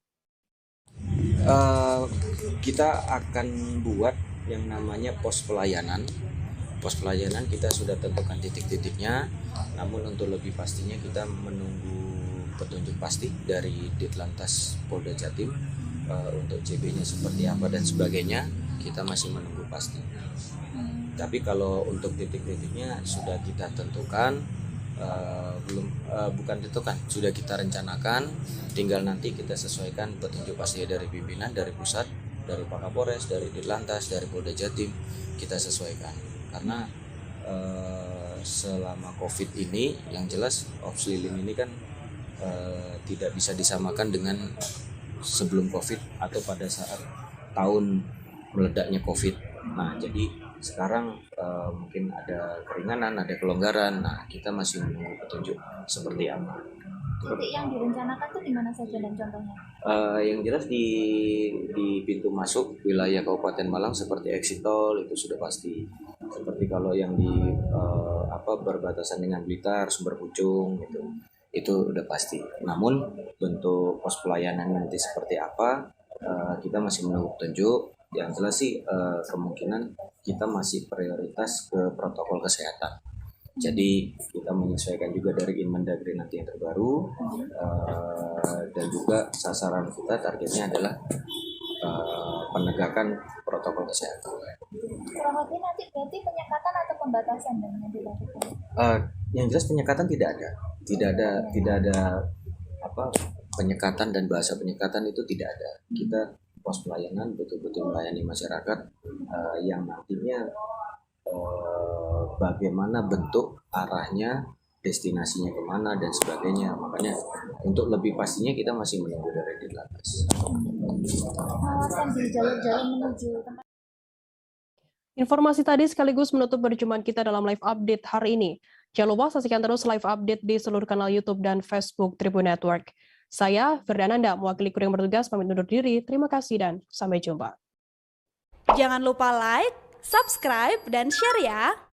Kita akan buat yang namanya pos pelayanan. Pos pelayanan kita sudah tentukan titik-titiknya, namun untuk lebih pastinya kita menunggu petunjuk pasti dari Ditlantas Polda Jatim untuk CB-nya seperti apa dan sebagainya, kita masih menunggu pasti. Tapi kalau untuk titik-titiknya sudah kita tentukan, bukan tentukan, sudah kita rencanakan, tinggal nanti kita sesuaikan petunjuk pasti dari pimpinan, dari pusat, dari Pak Kapolres, dari Ditlantas, dari Polda Jatim, kita sesuaikan. Karena selama COVID ini, yang jelas ops lilin ini kan tidak bisa disamakan dengan sebelum COVID atau pada saat tahun meledaknya COVID. Nah, jadi sekarang mungkin ada keringanan, ada kelonggaran. Nah, kita masih menunggu petunjuk seperti apa.
Titik yang direncanakan itu di mana saja dan contohnya?
Yang jelas di pintu masuk wilayah Kabupaten Malang seperti exit tol itu sudah pasti. Seperti kalau yang di berbatasan dengan Blitar, Sumber Pucung itu udah pasti. Namun bentuk pos pelayanan nanti seperti apa, kita masih menunggu petunjuk. Yang jelas sih kemungkinan kita masih prioritas ke protokol kesehatan. Jadi kita menyesuaikan juga dari Inmendagri nanti yang terbaru, dan juga sasaran kita targetnya adalah penegakan protokol kesehatan.
Kurang lebih nanti berarti penyekatan atau pembatasan yang dilakukan?
Yang jelas penyekatan tidak ada penyekatan dan bahasa penyekatan itu tidak ada. Kita pos pelayanan betul-betul melayani masyarakat yang nantinya bagaimana bentuk arahnya destinasinya kemana dan sebagainya. Makanya untuk lebih pastinya kita masih menunggu dari Ditlantas.
Informasi tadi sekaligus menutup perjumpaan kita dalam live update hari ini. Jangan lupa saksikan terus live update di seluruh kanal YouTube dan Facebook Tribun Network. Saya, Firdananda, mewakili kru yang bertugas, pamit undur diri. Terima kasih dan sampai jumpa.
Jangan lupa like, subscribe, dan share ya!